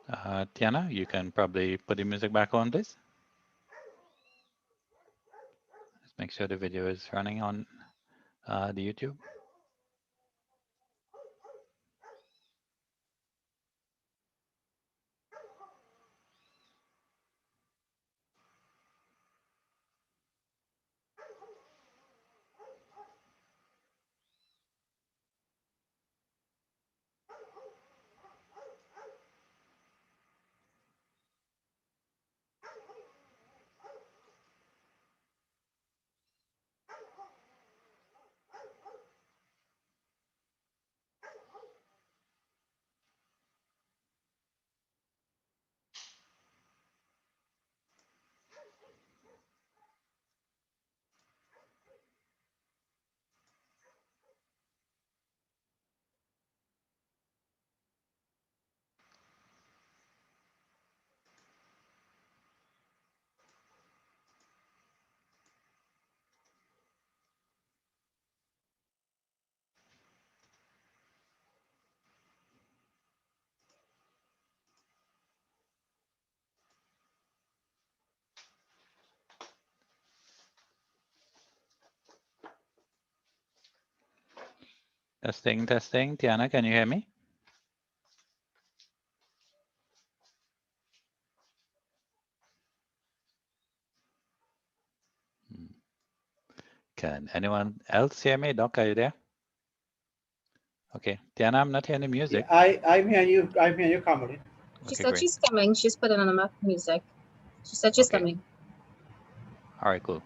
Tiana, you can probably put the music back on, please. Let's make sure the video is running on the YouTube. Testing, testing. Tiana, can you hear me? Can anyone else hear me? Doc, are you there? Okay, Tiana, I'm not hearing the music. Yeah, I'm hearing you. I'm hearing you, Kamali. She Okay, said great. she's coming. She's putting on the music. She said she's Okay. coming. All right, cool.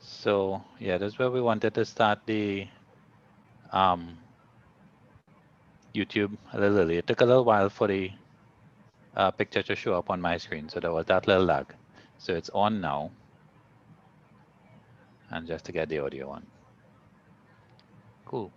So yeah, that's where we wanted to start the YouTube a little early. It took a little while for the picture to show up on my screen, so there was that little lag. So it's on now, and just to get the audio on. Cool.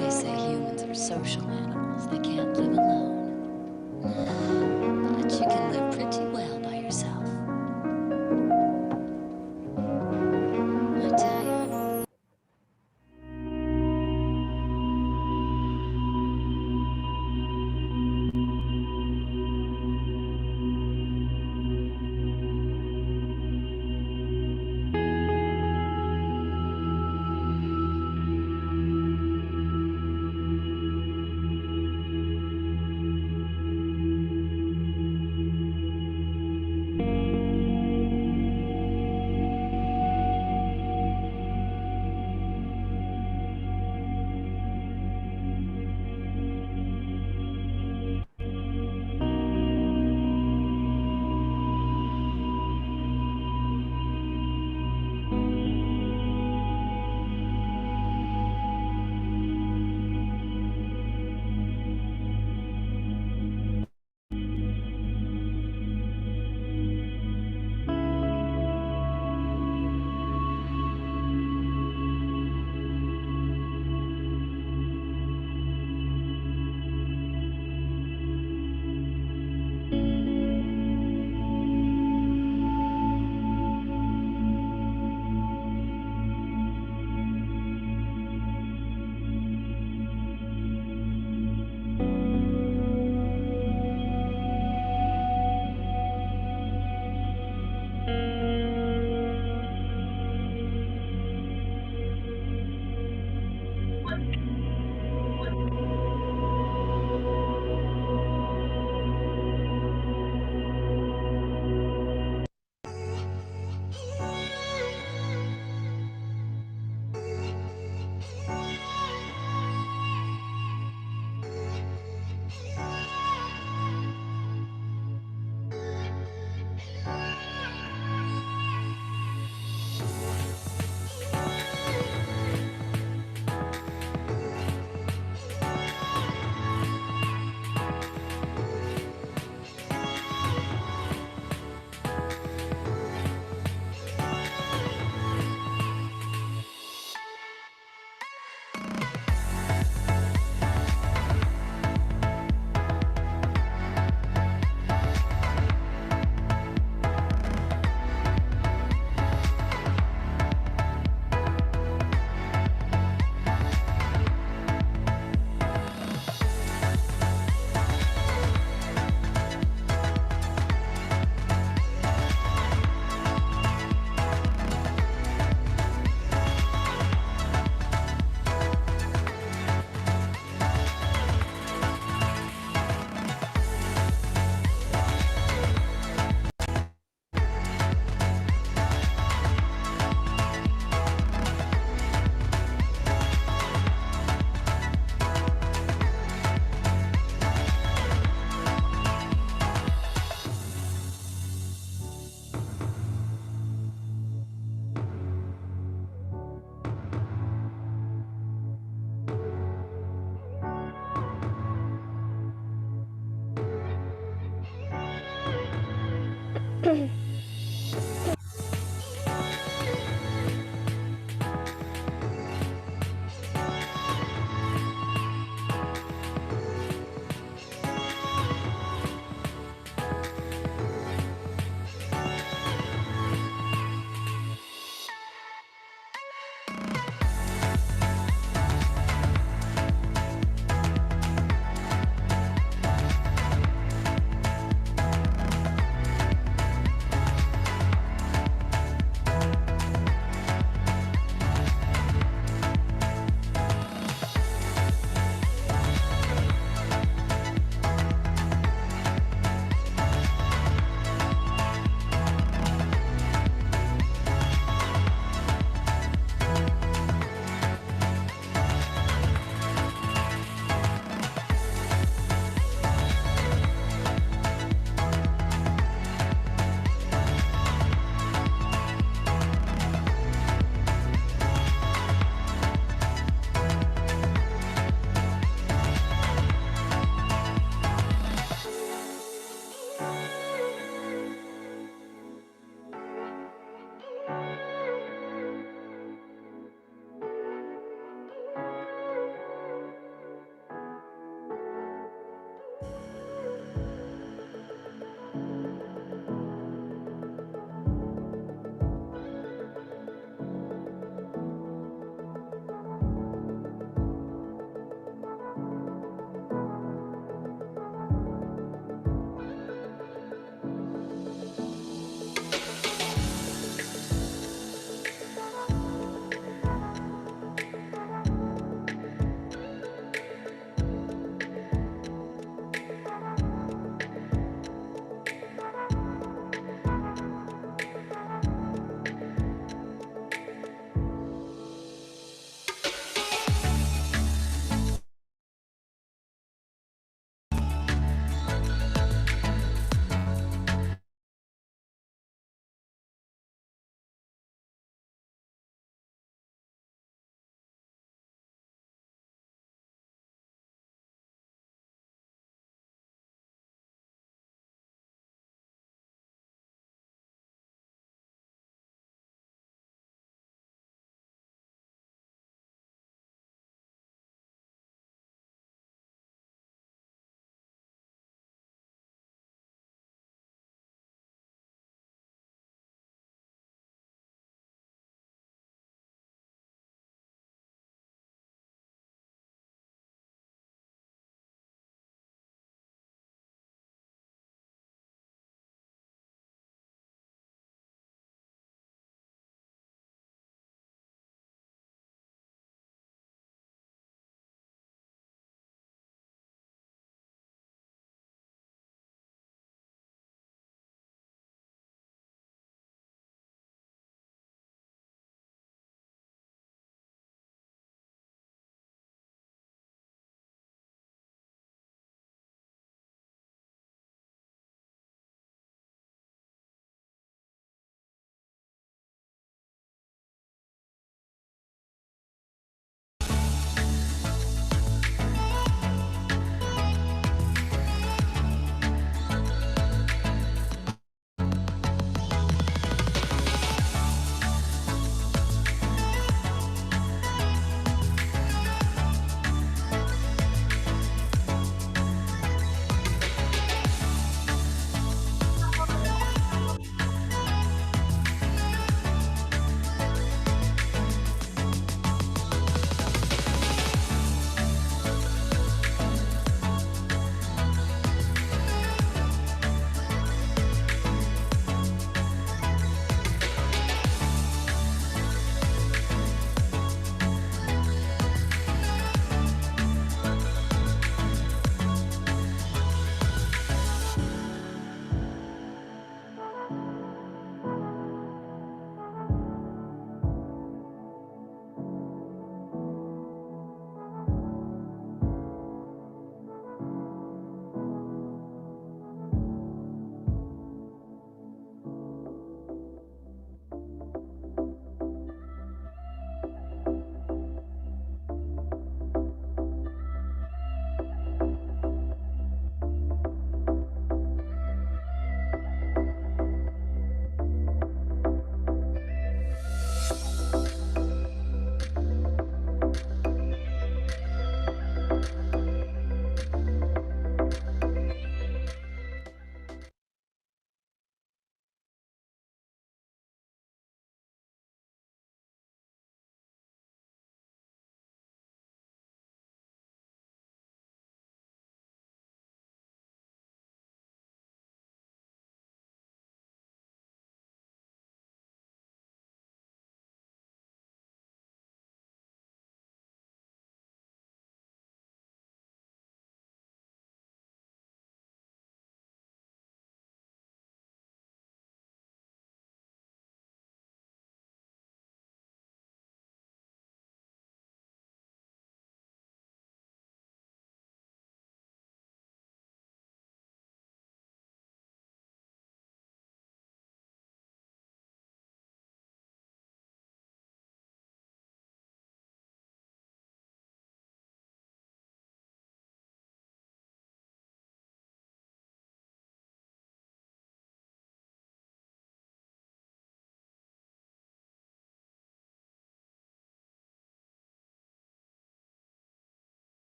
They say humans are social animals. They can't live alone. But you can live pretty well by yourself. I tell you.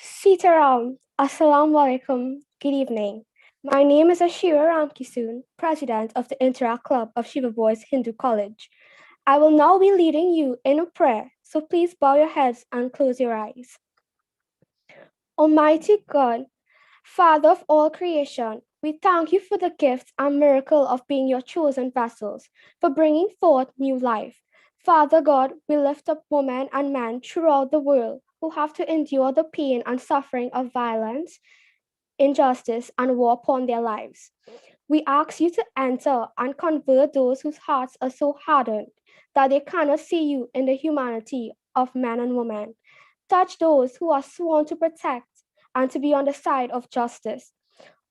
Sitaram, Assalamu alaikum, good evening. My name is Ashira Ramkisoon, President of the Interact Club of Shiva Boys Hindu College. I will now be leading you in a prayer, so please bow your heads and close your eyes. Almighty God, Father of all creation, we thank you for the gift and miracle of being your chosen vessels, for bringing forth new life. Father God, we lift up women and men throughout the world who have to endure the pain and suffering of violence, injustice, and war upon their lives. We ask you to enter and convert those whose hearts are so hardened that they cannot see you in the humanity of men and women. Touch those who are sworn to protect and to be on the side of justice.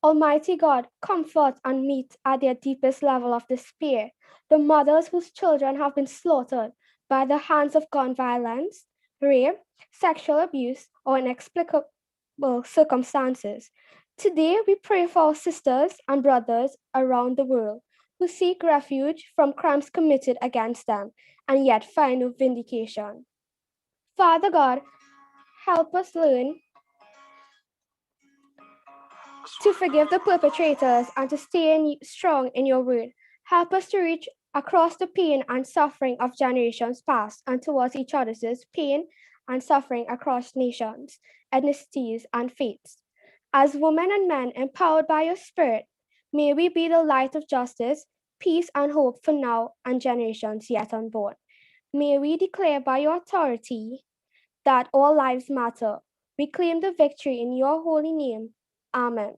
Almighty God, comfort and meet at their deepest level of despair the mothers whose children have been slaughtered by the hands of gun violence, rape, sexual abuse, or inexplicable circumstances. Today, we pray for our sisters and brothers around the world who seek refuge from crimes committed against them and yet find no vindication. Father God, help us learn to forgive the perpetrators and to stay strong in your word. Help us to reach across the pain and suffering of generations past and towards each other's pain and suffering across nations, ethnicities, and faiths. As women and men empowered by your spirit, may we be the light of justice, peace, and hope for now and generations yet unborn. May we declare by your authority that all lives matter. We claim the victory in your holy name. Amen.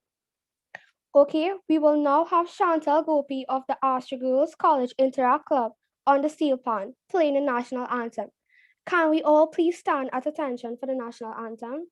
Okay, we will now have Chantal Gopi of the Astra Girls College Interact Club on the steel pan playing the national anthem. Can we all please stand at attention for the national anthem?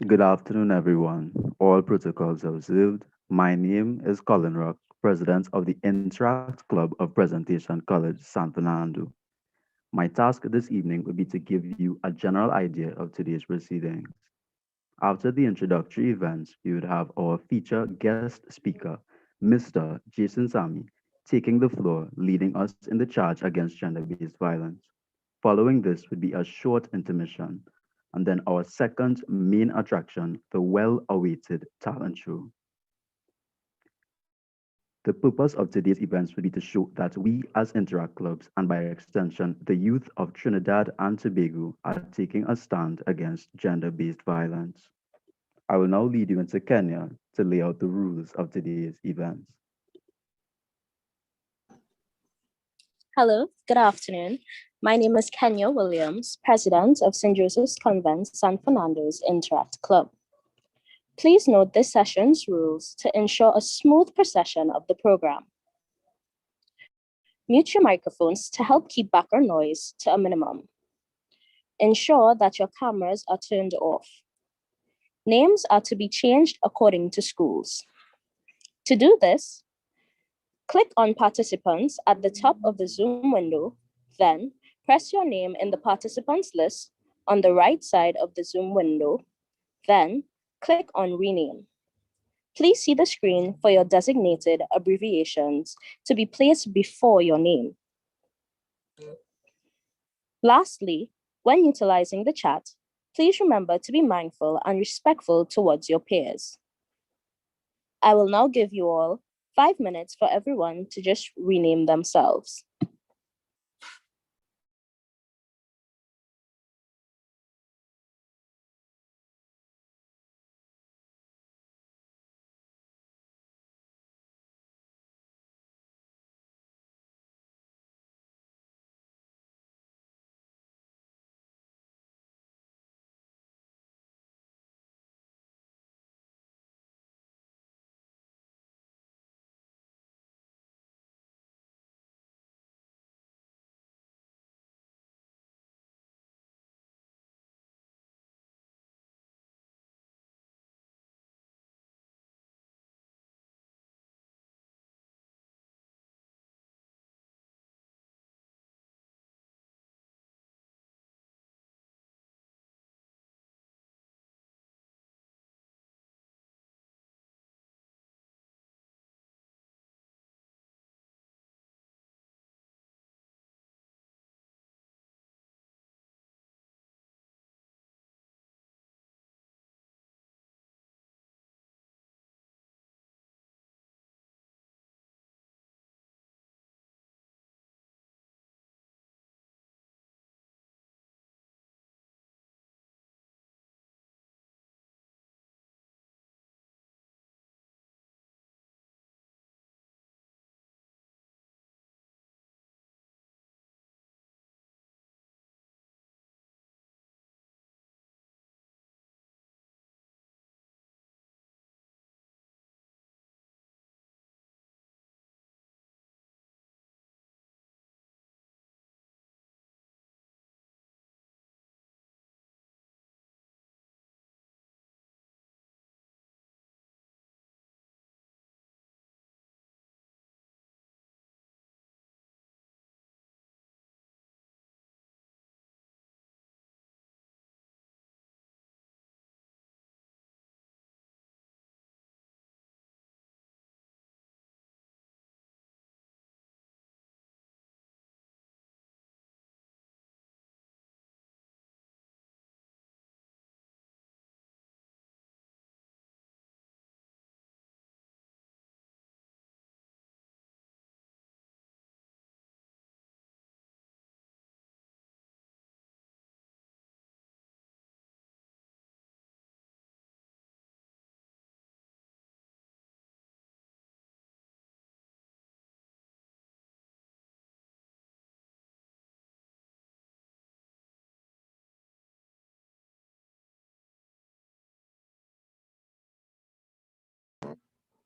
Good afternoon, everyone. All protocols observed. My name is Colin Rock, President of the Interact Club of Presentation College, San Fernando. My task this evening will be to give you a general idea of today's proceedings. After the introductory events, we would have our featured guest speaker, Mr. Jason Sami, taking the floor, leading us in the charge against gender-based violence. Following this would be a short intermission, and then our second main attraction, the well-awaited talent show. The purpose of today's events will be to show that we as Interact clubs, and by extension, the youth of Trinidad and Tobago, are taking a stand against gender-based violence. I will now lead you into Kenya to lay out the rules of today's events. Hello, good afternoon. My name is Kenya Williams, President of St. Joseph's Convent San Fernando's Interact Club. Please note this session's rules to ensure a smooth procession of the program. Mute your microphones to help keep background noise to a minimum. Ensure that your cameras are turned off. Names are to be changed according to schools. To do this, click on Participants at the top of the Zoom window, then press your name in the participants list on the right side of the Zoom window, then click on Rename. Please see the screen for your designated abbreviations to be placed before your name. Lastly, when utilizing the chat, please remember to be mindful and respectful towards your peers. I will now give you all 5 minutes for everyone to just rename themselves.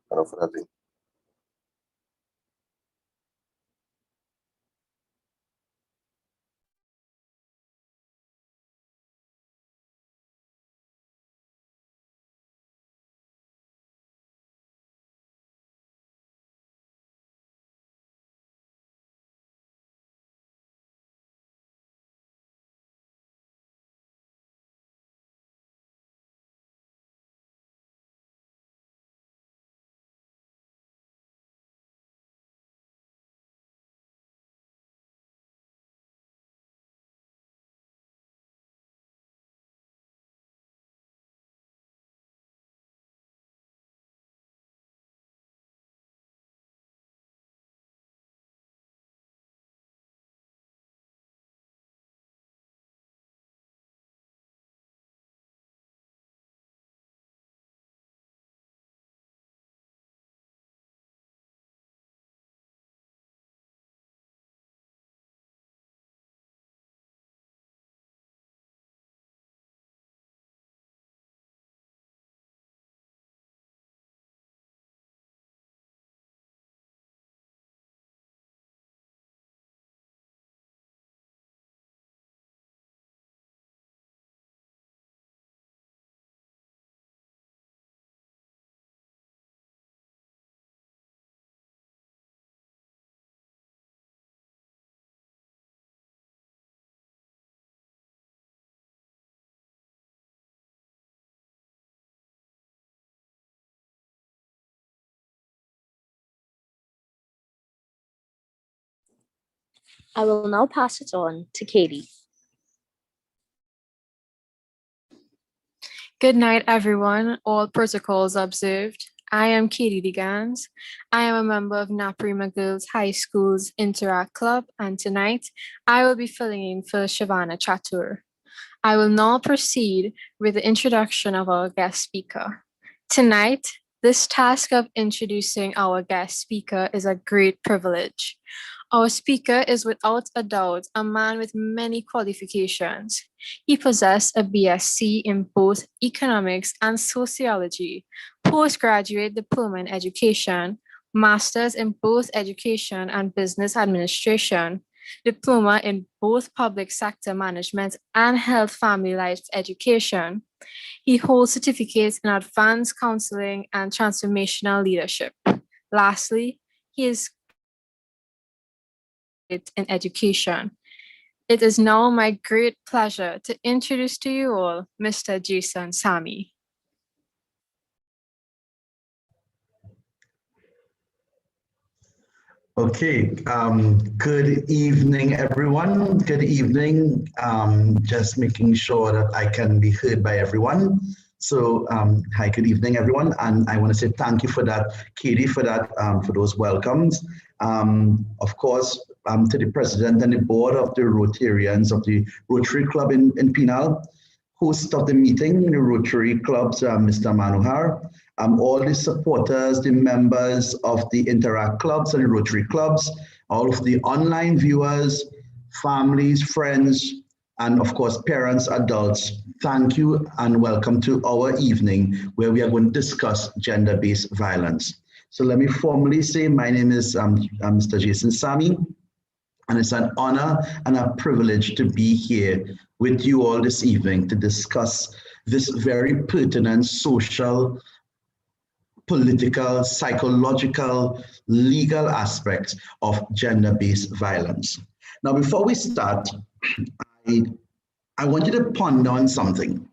For that thing. I will now pass it on to Katie. Good night, everyone. All protocols observed. I am Katie Digans. I am a member of Naparima Girls High School's Interact Club, and tonight I will be filling in for Shavana Chatur. I will now proceed with the introduction of our guest speaker. Tonight, this task of introducing our guest speaker is a great privilege. Our speaker is without a doubt a man with many qualifications. He possessed a BSc in both economics and sociology, postgraduate diploma in education, master's in both education and business administration, diploma in both public sector management and health family life education. He holds certificates in advanced counseling and transformational leadership. Lastly, he is in education. It is now my great pleasure to introduce to you all Mr. Jason Sami. Okay, good evening, everyone. Good evening. Just making sure that I can be heard by everyone. So, hi, good evening, everyone. And I want to say thank you for that, Katie, for that, for those welcomes. Of course, to the president and the board of the Rotarians of the Rotary Club in Penal, host of the meeting, the Rotary Clubs, Mr. Manohar, all the supporters, the members of the Interact Clubs and the Rotary Clubs, all of the online viewers, families, friends, and of course, parents, adults, thank you and welcome to our evening where we are going to discuss gender-based violence. So let me formally say my name is Mr. Jason Sami, and it's an honor and a privilege to be here with you all this evening to discuss this very pertinent social, political, psychological, legal aspects of gender-based violence. Now, before we start, I want you to ponder on something.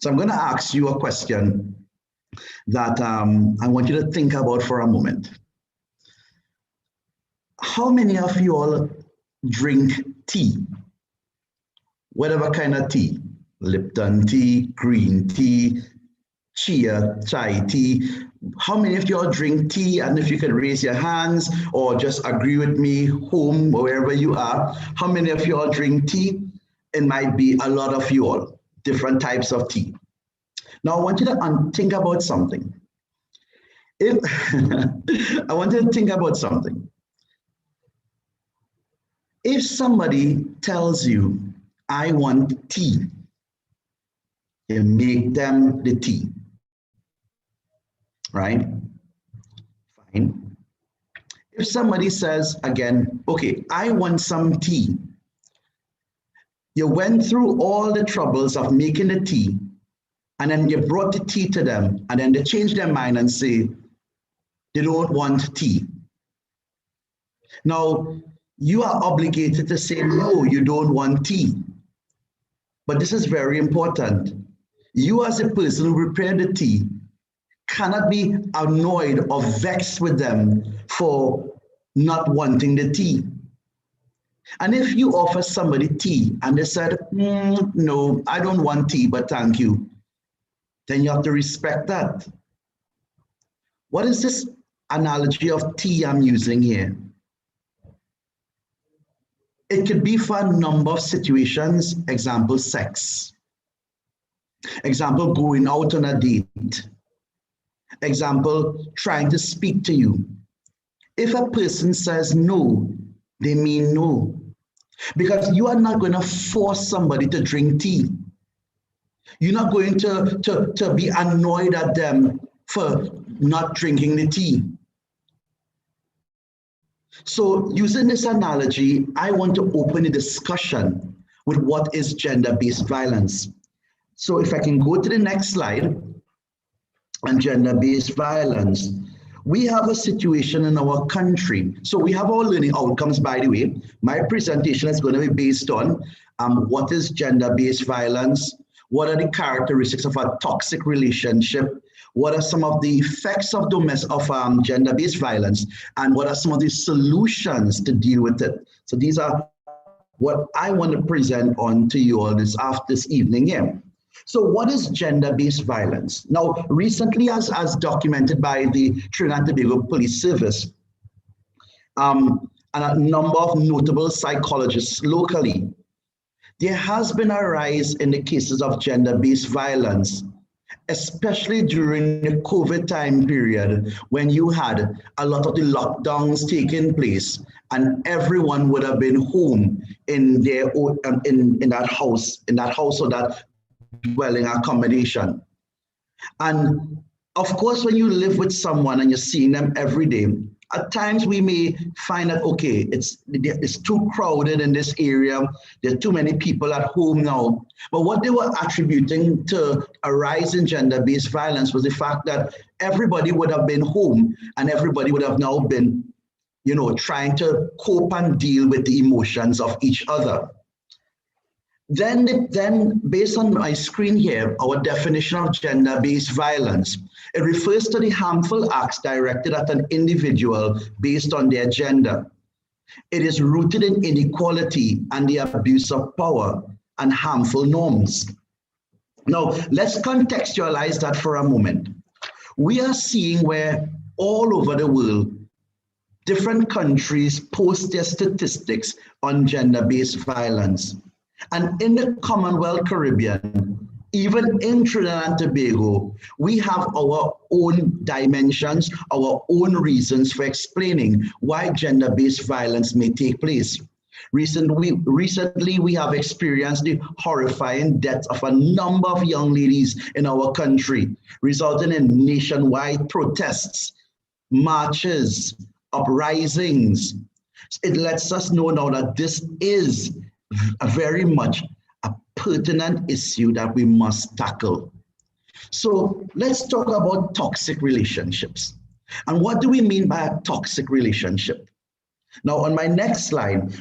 So I'm going to ask you a question that I want you to think about for a moment. How many of you all drink tea? Whatever kind of tea, Lipton tea, green tea, chia, chai tea. How many of you all drink tea? And if you could raise your hands or just agree with me, home, or wherever you are, how many of you all drink tea? It might be a lot of you all, different types of tea. Now I want you to think about something. I want you to think about something. If somebody tells you, I want tea, you make them the tea, right? Fine. If somebody says again, okay, I want some tea, you went through all the troubles of making the tea, and then you brought the tea to them, and then they change their mind and say they don't want tea. Now, you are obligated to say, no, you don't want tea. But this is very important. You as a person who prepared the tea cannot be annoyed or vexed with them for not wanting the tea. And if you offer somebody tea and they said, no, I don't want tea, but thank you, then you have to respect that. What is this analogy of tea I'm using here? It could be for a number of situations, example, sex. Example, going out on a date. Example, trying to speak to you. If a person says no, they mean no. Because you are not going to force somebody to drink tea. You're not going to be annoyed at them for not drinking the tea. So using this analogy, I want to open a discussion with what is gender-based violence. So if I can go to the next slide, on gender-based violence, we have a situation in our country. So we have our learning outcomes, by the way. My presentation is going to be based on what is gender-based violence, what are the characteristics of a toxic relationship, what are some of the effects of gender-based violence, and what are some of the solutions to deal with it. So these are what I want to present on to you all this evening here. So what is gender-based violence? Now, recently, as documented by the Trinidad and Tobago Police Service, and a number of notable psychologists locally, there has been a rise in the cases of gender-based violence, especially during the COVID time period, when you had a lot of the lockdowns taking place and everyone would have been home in their own, in that house or that dwelling accommodation. And of course, when you live with someone and you're seeing them every day, at times we may find that, okay, it's too crowded in this area. There are too many people at home now. But what they were attributing to a rise in gender-based violence was the fact that everybody would have been home and everybody would have now been, trying to cope and deal with the emotions of each other. Then based on my screen here, our definition of gender-based violence, it refers to the harmful acts directed at an individual based on their gender. It is rooted in inequality and the abuse of power and harmful norms. Now, let's contextualize that for a moment. We are seeing where all over the world, different countries post their statistics on gender-based violence. And in the Commonwealth Caribbean, even in Trinidad and Tobago, we have our own dimensions, our own reasons for explaining why gender-based violence may take place. Recently, we have experienced the horrifying death of a number of young ladies in our country, resulting in nationwide protests, marches, uprisings. It lets us know now that this is very much a pertinent issue that we must tackle. So let's talk about toxic relationships. And what do we mean by a toxic relationship? Now, on my next slide,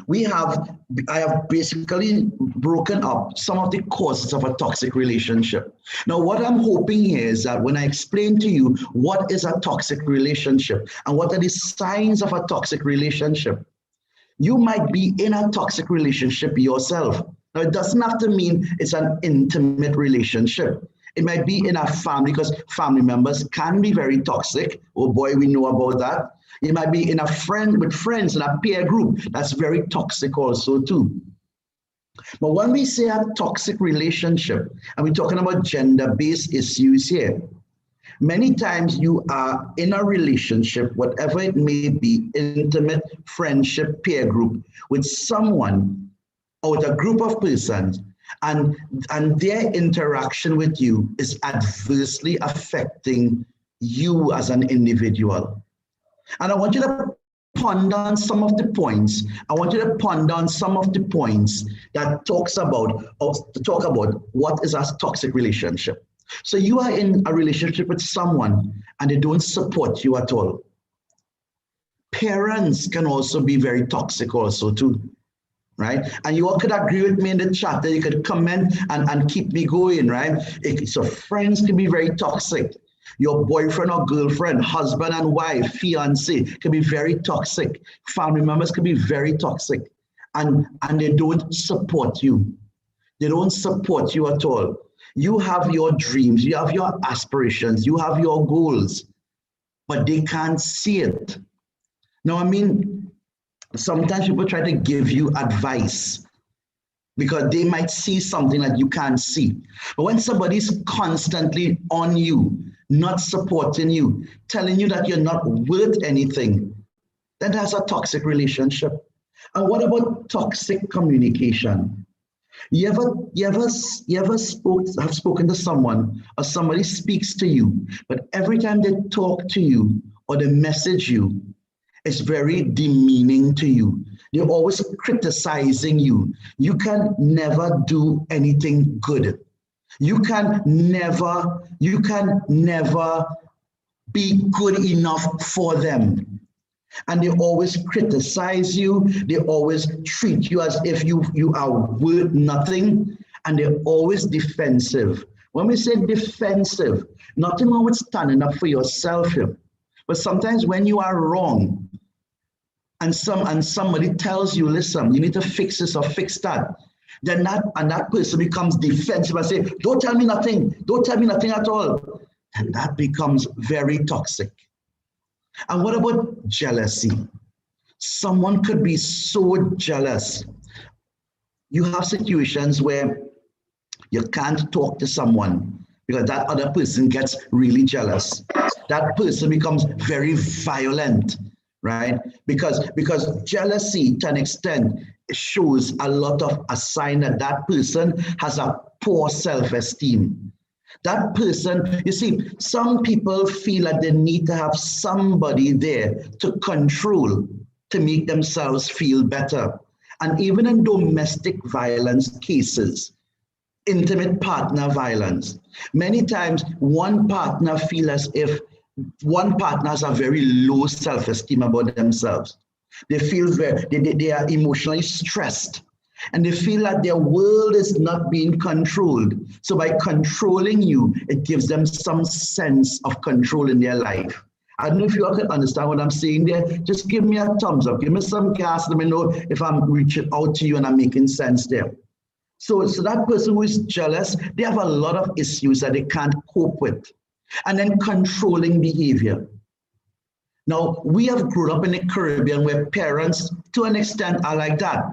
I have basically broken up some of the causes of a toxic relationship. Now, what I'm hoping here is that when I explain to you what is a toxic relationship and what are the signs of a toxic relationship, you might be in a toxic relationship yourself. Now, it doesn't have to mean it's an intimate relationship. It might be in a family, because family members can be very toxic. Oh boy, we know about that. It might be in with friends in a peer group. That's very toxic also too. But when we say a toxic relationship, and we're talking about gender-based issues here, many times you are in a relationship, whatever it may be, intimate, friendship, peer group, with someone or with a group of persons, and their interaction with you is adversely affecting you as an individual. And I want you to ponder on some of the points. I want you to ponder on some of the points that talk about what is a toxic relationship. So you are in a relationship with someone and they don't support you at all. Parents can also be very toxic also too, right? And you all could agree with me in the chat, that you could comment and keep me going, right? So friends can be very toxic. Your boyfriend or girlfriend, husband and wife, fiance can be very toxic. Family members can be very toxic, and they don't support you. They don't support you at all. You have your dreams, you have your aspirations, you have your goals, but they can't see it. Now, I mean, sometimes people try to give you advice because they might see something that you can't see. But when somebody's constantly on you, not supporting you, telling you that you're not worth anything, then that's a toxic relationship. And what about toxic communication? You ever have spoken to someone, or somebody speaks to you, but every time they talk to you or they message you, it's very demeaning to you. They're always criticizing you. You can never do anything good. You can never be good enough for them. And they always criticize you. They always treat you as if you are worth nothing. And they're always defensive. When we say defensive, nothing wrong with standing up for yourself here. But sometimes when you are wrong, and somebody tells you, listen, you need to fix this or fix that, then that person becomes defensive and say, don't tell me nothing, don't tell me nothing at all. And that becomes very toxic. And what about jealousy? Someone could be so jealous. You have situations where you can't talk to someone because that other person gets really jealous. That person becomes very violent, right? Because jealousy, to an extent, shows a sign that that person has a poor self-esteem. That person, you see, some people feel that they need to have somebody there to control, to make themselves feel better. And even in domestic violence cases, intimate partner violence, many times one partner feels as if one partner has a very low self-esteem about themselves. They feel they are emotionally stressed, and they feel that their world is not being controlled. So by controlling you, it gives them some sense of control in their life. I don't know if you all can understand what I'm saying there. Just give me a thumbs up. Give me some gas. Let me know if I'm reaching out to you and I'm making sense there. So that person who is jealous, they have a lot of issues that they can't cope with. And then controlling behavior. Now, we have grown up in the Caribbean where parents, to an extent, are like that.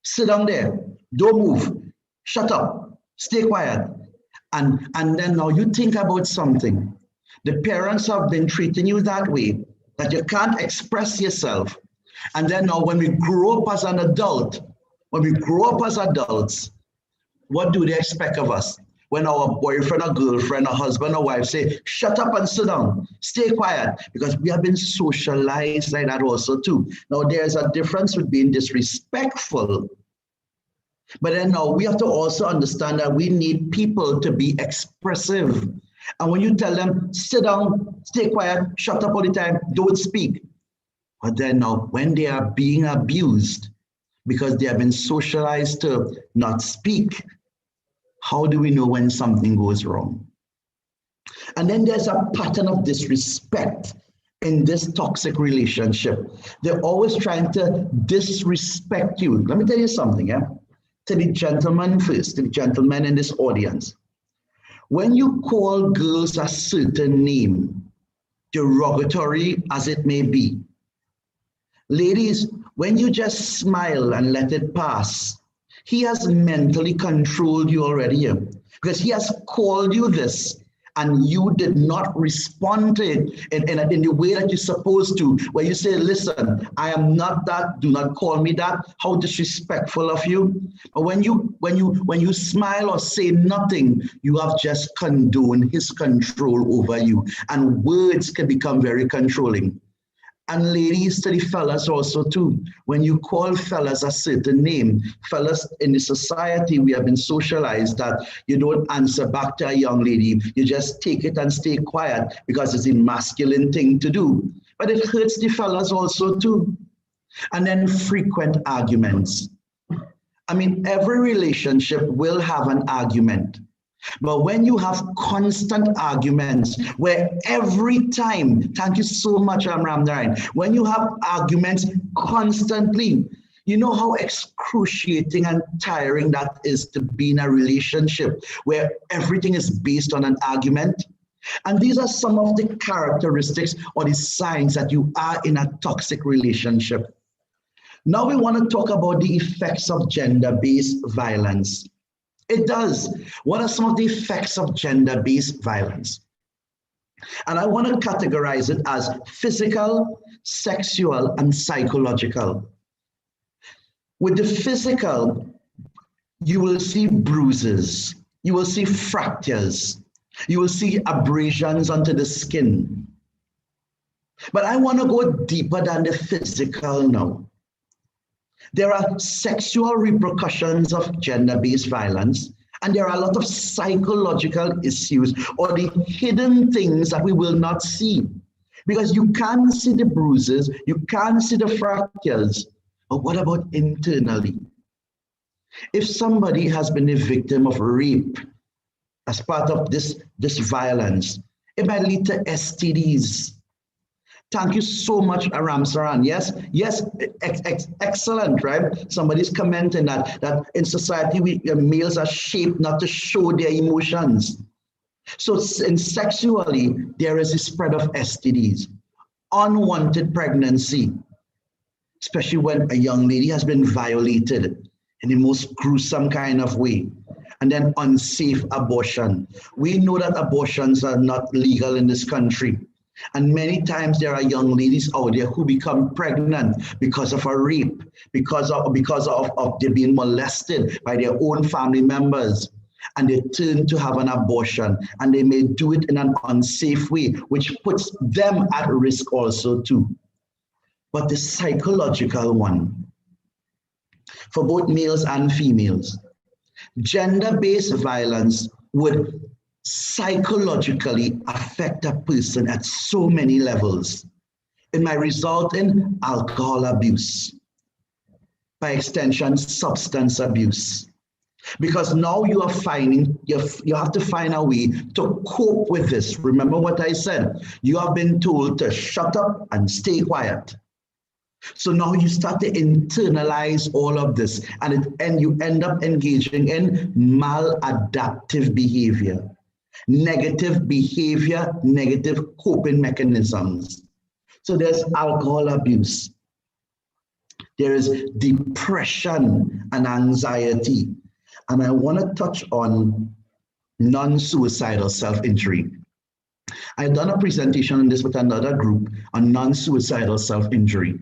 Sit down there, don't move, shut up, stay quiet. And then now you think about something. The parents have been treating you that way, that you can't express yourself. And then now when we grow up as an adult, when we grow up as adults, what do they expect of us? When our boyfriend or girlfriend or husband or wife say, shut up and sit down, stay quiet, because we have been socialized like that also too. Now there's a difference with being disrespectful, but then now we have to also understand that we need people to be expressive. And when you tell them, sit down, stay quiet, shut up all the time, don't speak. But then now when they are being abused because they have been socialized to not speak, how do we know when something goes wrong? And then there's a pattern of disrespect in this toxic relationship. They're always trying to disrespect you. Let me tell you something, yeah? To the gentleman first, to the gentlemen in this audience. When you call girls a certain name, derogatory as it may be, ladies, when you just smile and let it pass, he has mentally controlled you already, because he has called you this and you did not respond to it in the way that you're supposed to, where you say, listen, I am not that, do not call me that. How disrespectful of you. But when you smile or say nothing, you have just condoned his control over you. And words can become very controlling. And ladies, to the fellas also too, when you call fellas a certain name, fellas in the society, we have been socialized that you don't answer back to a young lady, you just take it and stay quiet because it's a masculine thing to do. But it hurts the fellas also too. And then frequent arguments. I mean, every relationship will have an argument. But when you have constant arguments where every time, thank you so much, Ramnarayan, when you have arguments constantly, you know how excruciating and tiring that is to be in a relationship where everything is based on an argument. And these are some of the characteristics or the signs that you are in a toxic relationship. Now we want to talk about the effects of gender-based violence. It does. What are some of the effects of gender-based violence? And I want to categorize it as physical, sexual, and psychological. With the physical, you will see bruises, you will see fractures, you will see abrasions onto the skin. But I want to go deeper than the physical now. There are sexual repercussions of gender-based violence, and there are a lot of psychological issues or the hidden things that we will not see. Because you can't see the bruises, you can't see the fractures, but what about internally? If somebody has been a victim of rape, as part of this violence, it might lead to STDs. Thank you so much, Aram Saran. Yes, excellent, right? Somebody's commenting that in society, males are shaped not to show their emotions. So in sexually, there is a spread of STDs, unwanted pregnancy, especially when a young lady has been violated in the most gruesome kind of way. And then unsafe abortion. We know that abortions are not legal in this country. And many times there are young ladies out there who become pregnant because of a rape, because of they being molested by their own family members. And they turn to have an abortion, and they may do it in an unsafe way, which puts them at risk also too. But the psychological one, for both males and females, gender-based violence would psychologically affect a person at so many levels. It might result in alcohol abuse, by extension, substance abuse. Because now you are finding, you have to find a way to cope with this. Remember what I said, you have been told to shut up and stay quiet. So now you start to internalize all of this, and you end up engaging in maladaptive behavior, negative behavior, negative coping mechanisms. So there's alcohol abuse. There is depression and anxiety. And I want to touch on non-suicidal self-injury. I've done a presentation on this with another group on non-suicidal self-injury.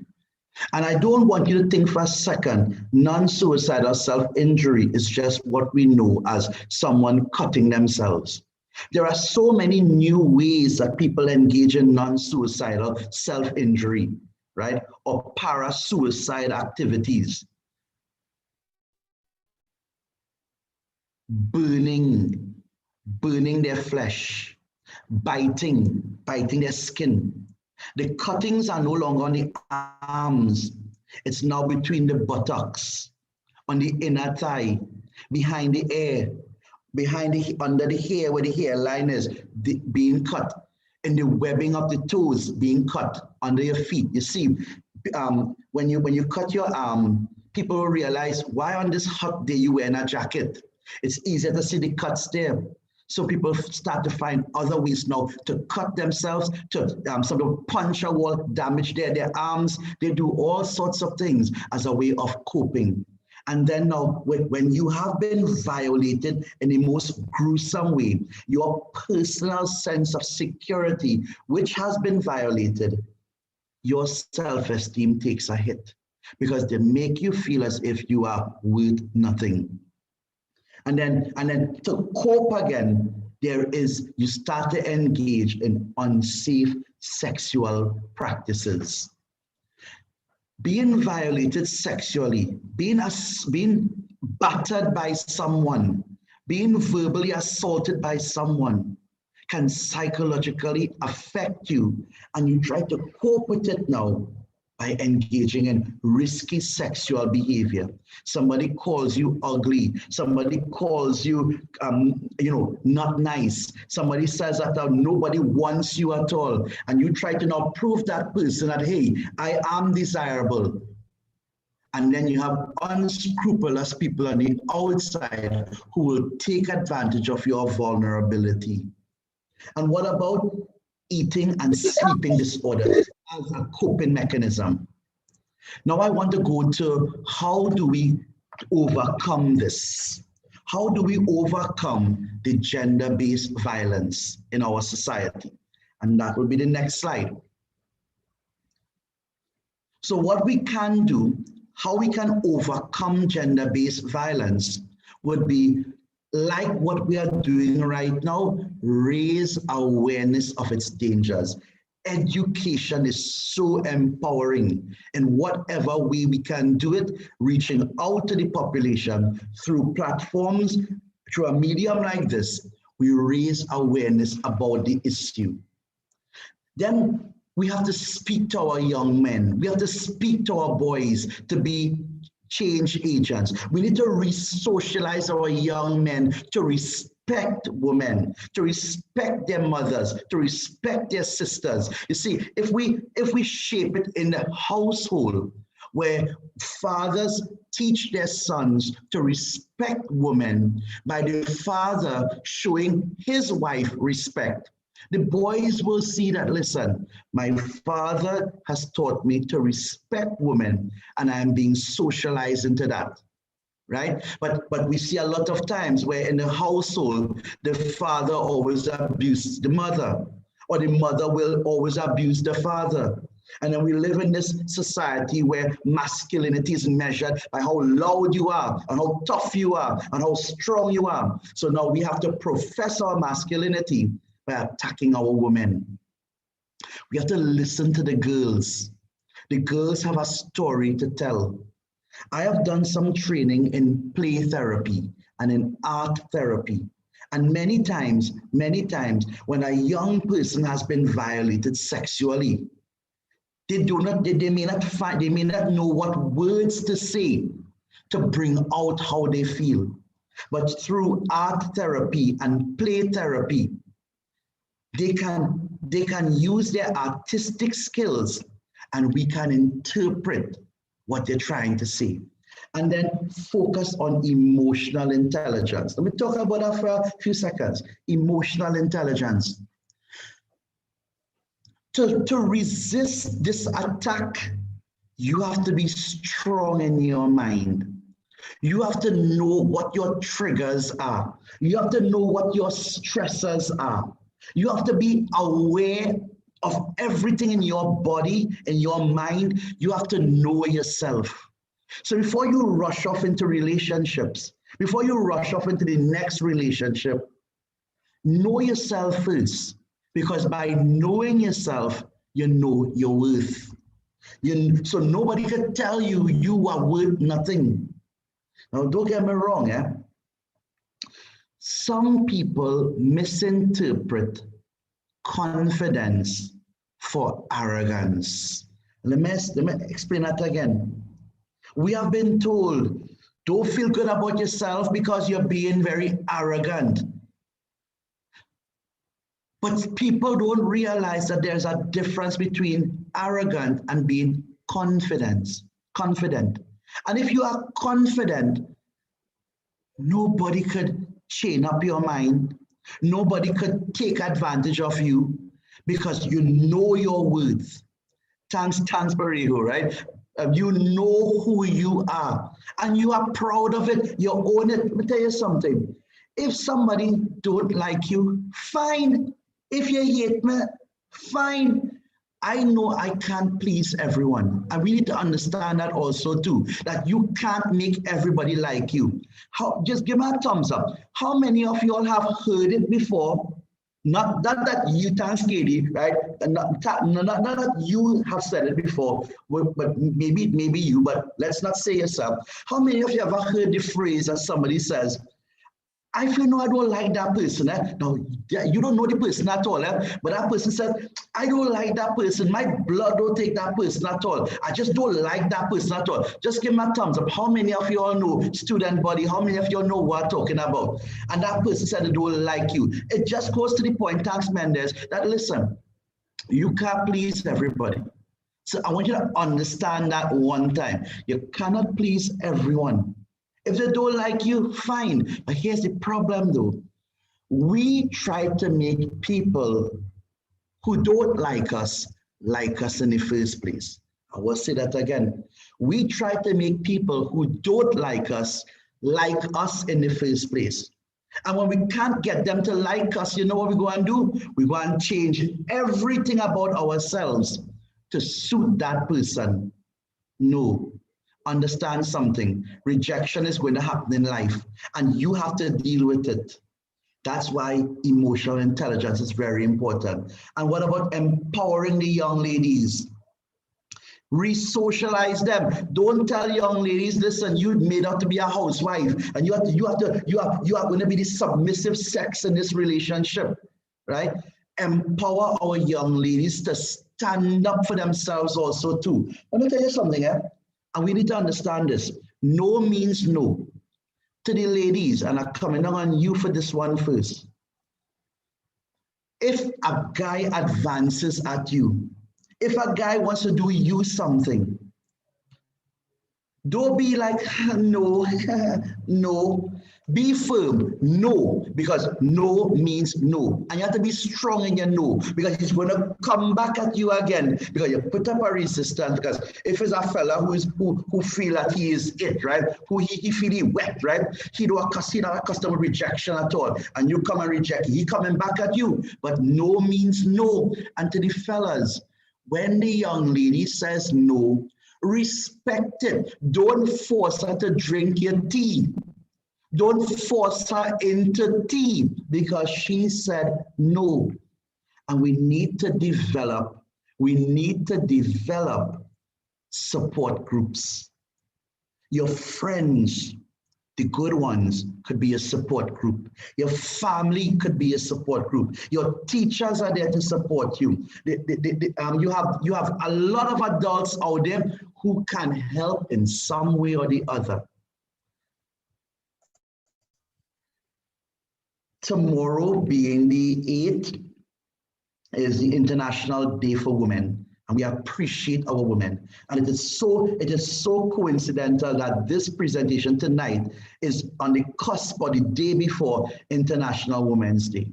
And I don't want you to think for a second, non-suicidal self-injury is just what we know as someone cutting themselves. There are so many new ways that people engage in non-suicidal self-injury, right? Or para-suicide activities. Burning their flesh, biting their skin. The cuttings are no longer on the arms. It's now between the buttocks, on the inner thigh, behind the ear, under the hair where the hairline is being cut, and the webbing of the toes being cut under your feet. You see, when you cut your arm, people will realize why on this hot day you wearing a jacket. It's easier to see the cuts there. So people start to find other ways now to cut themselves, to sort of punch a wall, damage their arms. They do all sorts of things as a way of coping. And then now, when you have been violated in the most gruesome way, your personal sense of security, which has been violated, your self-esteem takes a hit because they make you feel as if you are worth nothing. And then to cope again, you start to engage in unsafe sexual practices. Being violated sexually, being battered by someone, being verbally assaulted by someone can psychologically affect you, and you try to cope with it now by engaging in risky sexual behavior. Somebody calls you ugly. Somebody calls you, not nice. Somebody says that nobody wants you at all. And you try to now prove that person that, hey, I am desirable. And then you have unscrupulous people on the outside who will take advantage of your vulnerability. And what about eating and sleeping disorders as a coping mechanism? Now I want to go to how do we overcome this? How do we overcome the gender-based violence in our society? And that will be the next slide. So what we can do, how we can overcome gender-based violence would be like what we are doing right now, raise awareness of its dangers. Education is so empowering in whatever way we can do it, reaching out to the population through platforms, through a medium like this, we raise awareness about the issue. Then we have to speak to our young men. We have to speak to our boys to be change agents. We need to re-socialize our young men to respect women, to respect their mothers, to respect their sisters. You see, if we shape it in the household where fathers teach their sons to respect women by the father showing his wife respect, the boys will see that, listen, my father has taught me to respect women and I'm being socialized into that. Right? But we see a lot of times where in the household, the father always abuses the mother, or the mother will always abuse the father. And then we live in this society where masculinity is measured by how loud you are, and how tough you are, and how strong you are. So now we have to profess our masculinity by attacking our women. We have to listen to the girls. The girls have a story to tell. I have done some training in play therapy and in art therapy. And many times, when a young person has been violated sexually, they may not know what words to say to bring out how they feel. But through art therapy and play therapy, they can use their artistic skills and we can interpret what they're trying to say. And then focus on emotional intelligence. Let me talk about that for a few seconds. Emotional intelligence. To resist this attack, you have to be strong in your mind. You have to know what your triggers are. You have to know what your stressors are. You have to be aware of everything in your body, in your mind. You have to know yourself. So before you rush off into relationships, before you rush off into the next relationship, know yourself first. Because by knowing yourself, you know your worth. So nobody can tell you you are worth nothing. Now, don't get me wrong, some people misinterpret confidence for arrogance. Let me explain that again. We have been told, don't feel good about yourself because you're being very arrogant. But people don't realize that there's a difference between arrogant and being confident. And if you are confident, nobody could chain up your mind. Nobody could take advantage of you because you know your worth. Thanks, Barigo, right? You know who you are and you are proud of it. You own it. Let me tell you something. If somebody don't like you, fine. If you hate me, fine. I know I can't please everyone. And we need to understand that also too, that you can't make everybody like you. Just give me a thumbs up. How many of you all have heard it before? Not that you, thanks Katie, right? Not that you have said it before, but maybe you, but let's not say yourself. How many of you ever heard the phrase that somebody says, I feel no, I don't like that person. No, you don't know the person at all. But that person says, I don't like that person. My blood don't take that person at all. I just don't like that person at all. Just give me a thumbs up. How many of you all know student body? How many of you all know what I'm talking about? And that person said they don't like you. It just goes to the point, thanks Mendes, that listen, you can't please everybody. So I want you to understand that one time. You cannot please everyone. If they don't like you, fine. But here's the problem though. We try to make people who don't like us in the first place. I will say that again. We try to make people who don't like us in the first place. And when we can't get them to like us, you know what we go and do? We go and change everything about ourselves to suit that person. No. Understand something. Rejection is going to happen in life and you have to deal with it. That's why emotional intelligence is very important. And what about empowering the young ladies? Re-socialize them. Don't tell young ladies, listen, you made out to be a housewife and you are going to be the submissive sex in this relationship, right? Empower our young ladies to stand up for themselves also too. Let me tell you something, and we need to understand this. No means no. to the ladies, and I'm coming down on you for this one first. If a guy advances at you, if a guy wants to do you something, don't be like, no, no. Be firm, no, because no means no. And you have to be strong in your no, because he's going to come back at you again, because you put up a resistance. Because if it's a fella who feel that he is it, right? Who he feel he wet, right? He don't accustomed rejection at all. And you come and reject, he coming back at you. But no means no. And to the fellas, when the young lady says no, respect it. Don't force her to drink your tea. Don't force her into tea because she said no. And we need to develop support groups. Your friends, the good ones, could be a support group. Your family could be a support group. Your teachers are there to support you. You have a lot of adults out there who can help in some way or the other. Tomorrow, being the 8th, is the International Day for Women, and we appreciate our women. And it is so coincidental that this presentation tonight is on the cusp or the day before International Women's Day.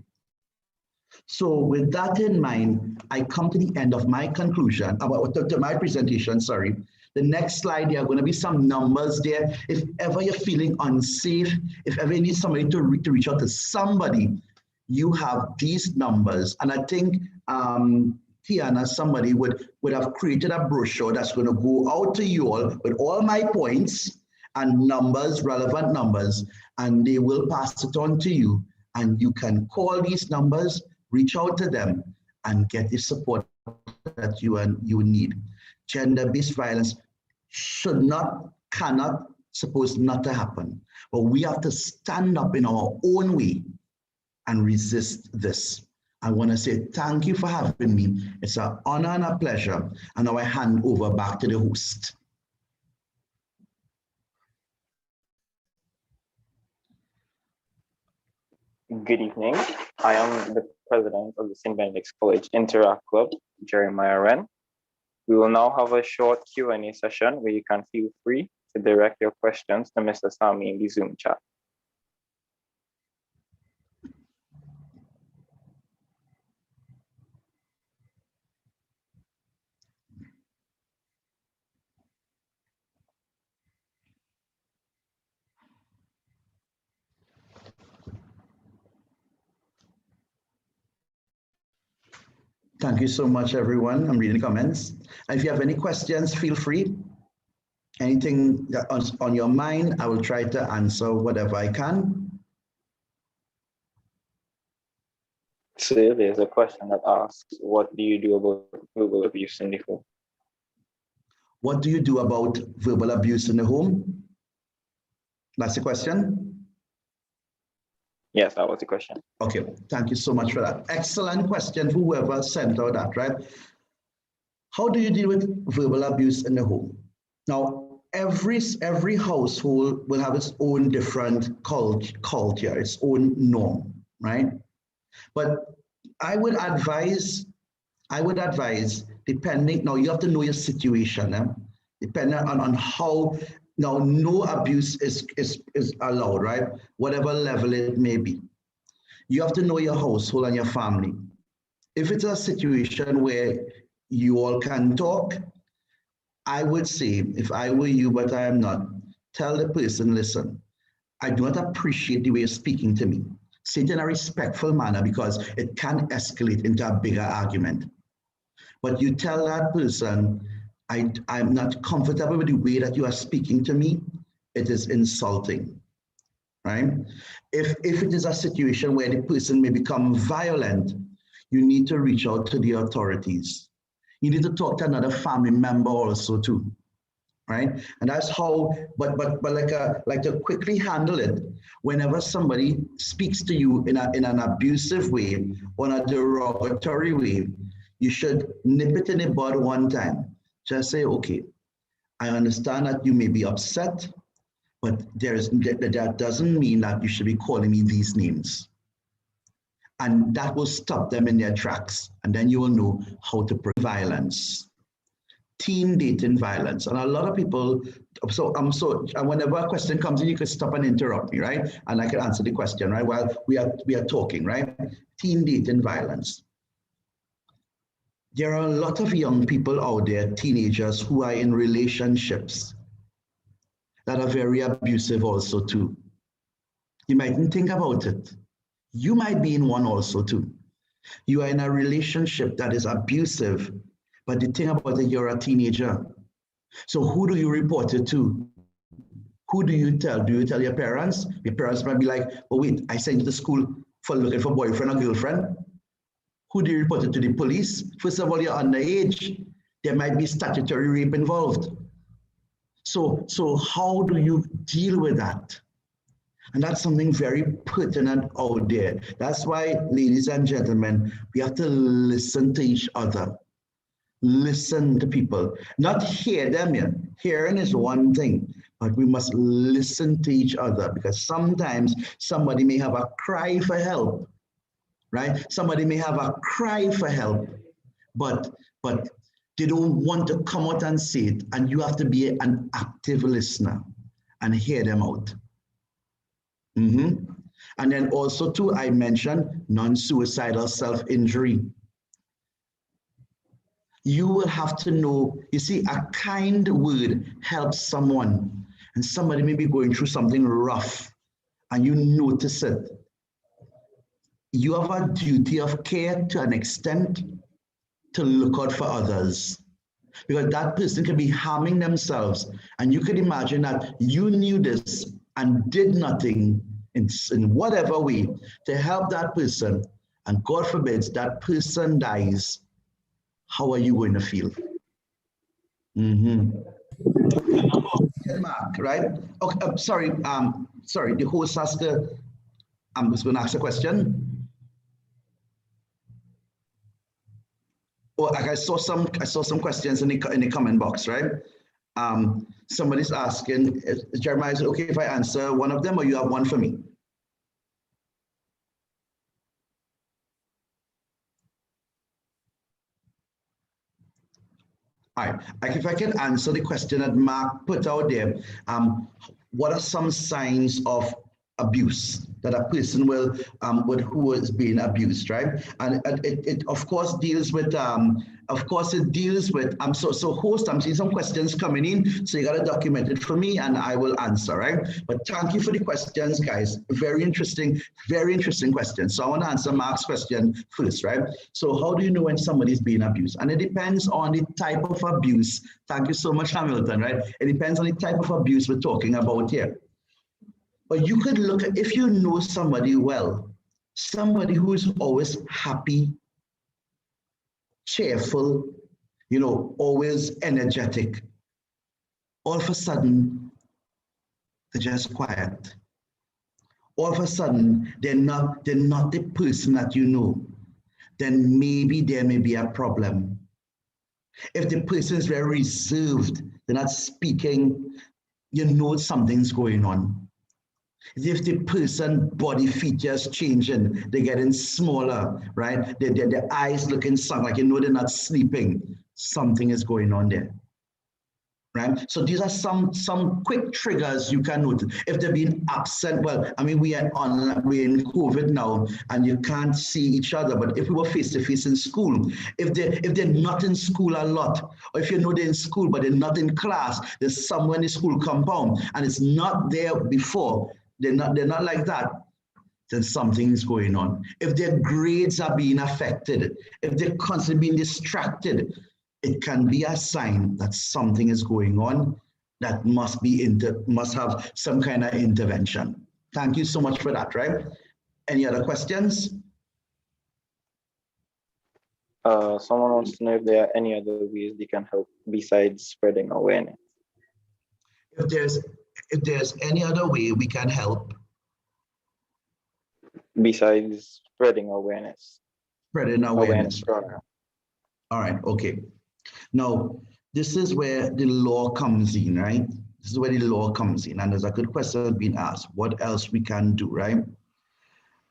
So with that in mind, I come to the end of my conclusion, to my presentation, sorry. The next slide, there are going to be some numbers there. If ever you're feeling unsafe, if ever you need somebody to reach out to somebody, you have these numbers. And I think Tiana, somebody would have created a brochure that's going to go out to you all with all my points and numbers, relevant numbers, and they will pass it on to you. And you can call these numbers, reach out to them, and get the support that you need. Gender-based violence should not, cannot, supposed not to happen. But we have to stand up in our own way and resist this. I want to say thank you for having me. It's an honor and a pleasure. And now I hand over back to the host. Good evening. I am the president of the St. Benedict's College Interact Club, Jeremiah Wren. We will now have a short Q&A session where you can feel free to direct your questions to Mr. Sami in the Zoom chat. Thank you so much, everyone. I'm reading the comments. And if you have any questions, feel free. Anything that's on your mind, I will try to answer whatever I can. So there's a question that asks, what do you do about verbal abuse in the home? What do you do about verbal abuse in the home? That's the question? Yes, that was the question. Okay, thank you so much for that. Excellent question for whoever sent out that, right? How do you deal with verbal abuse in the home? Now, every household will have its own different culture, its own norm, right? But I would advise, depending, now you have to know your situation, depending on how. Now, no abuse is allowed, right? Whatever level it may be. You have to know your household and your family. If it's a situation where you all can talk, I would say, if I were you, but I am not, tell the person, listen, I do not appreciate the way you're speaking to me. Say it in a respectful manner because it can escalate into a bigger argument. But you tell that person, I'm not comfortable with the way that you are speaking to me. It is insulting, right? If it is a situation where the person may become violent, you need to reach out to the authorities. You need to talk to another family member also too, right? And that's how, but like to quickly handle it, whenever somebody speaks to you in an abusive way or in a derogatory way, you should nip it in the bud one time. Just say, okay, I understand that you may be upset, But that doesn't mean that you should be calling me these names. And that will stop them in their tracks. And then you will know how to prevent violence. Teen dating violence. And a lot of people, and whenever a question comes in, you can stop and interrupt me, right? And I can answer the question, right? While we are talking, right? Teen dating violence. There are a lot of young people out there, teenagers, who are in relationships that are very abusive also too. You mightn't think about it. You might be in one also too. You are in a relationship that is abusive, but the thing about it, you're a teenager. So who do you report it to? Who do you tell? Do you tell your parents? Your parents might be like, oh wait, I sent you to school for looking for boyfriend or girlfriend. Who do you report it to? The police? First of all, you're underage. There might be statutory rape involved. So how do you deal with that? And that's something very pertinent out there. That's why, ladies and gentlemen, we have to listen to each other. Listen to people, not hear them. Hearing is one thing, but we must listen to each other, because sometimes somebody may have a cry for help, right? Somebody may have a cry for help, but they don't want to come out and say it, and you have to be an active listener and hear them out. And then also too, I mentioned non-suicidal self-injury. You will have to know, you see, a kind word helps someone, and somebody may be going through something rough and you notice it. You have a duty of care to an extent to look out for others, because that person could be harming themselves, and you could imagine that you knew this and did nothing in whatever way to help that person, and God forbids that person dies. How are you going to feel? Mark, right? Okay, sorry, the host has to, I'm just going to ask a question. Oh, I saw some questions in the comment box, right? Somebody's asking, Jeremiah, is it okay if I answer one of them, or you have one for me? All right, if I can answer the question that Mark put out there, what are some signs of abuse that a person will, who is being abused, right? And it of course deals with, so host, I'm seeing some questions coming in, so you got to document it for me and I will answer, right? But thank you for the questions, guys. Very interesting questions. So I want to answer Mark's question first, right? So how do you know when somebody's being abused? And it depends on the type of abuse. Thank you so much, Hamilton, right? It depends on the type of abuse we're talking about here. But you could look at, if you know somebody well, somebody who is always happy, cheerful, always energetic, all of a sudden, they're just quiet. All of a sudden, they're not the person that you know. Then maybe there may be a problem. If the person is very reserved, they're not speaking, you know something's going on. If the person body features changing, they're getting smaller, right? Their eyes looking sunk, like they're not sleeping. Something is going on there, right? So these are some quick triggers you can notice. If they're being absent, well, I mean, we're in COVID now, and you can't see each other. But if we were face to face in school, if they're not in school a lot, or if you know they're in school but they're not in class, there's somewhere in the school compound and it's not there before. They're not like that, then something is going on. If their grades are being affected, if they're constantly being distracted, it can be a sign that something is going on that must have some kind of intervention. Thank you so much for that, right? Any other questions? Someone wants to know if there are any other ways they can help besides spreading awareness. If there's any other way we can help. Besides spreading awareness. Spreading awareness. Program. All right, okay. Now, this is where the law comes in, right? This is where the law comes in, and there's a good question being asked. What else we can do, right?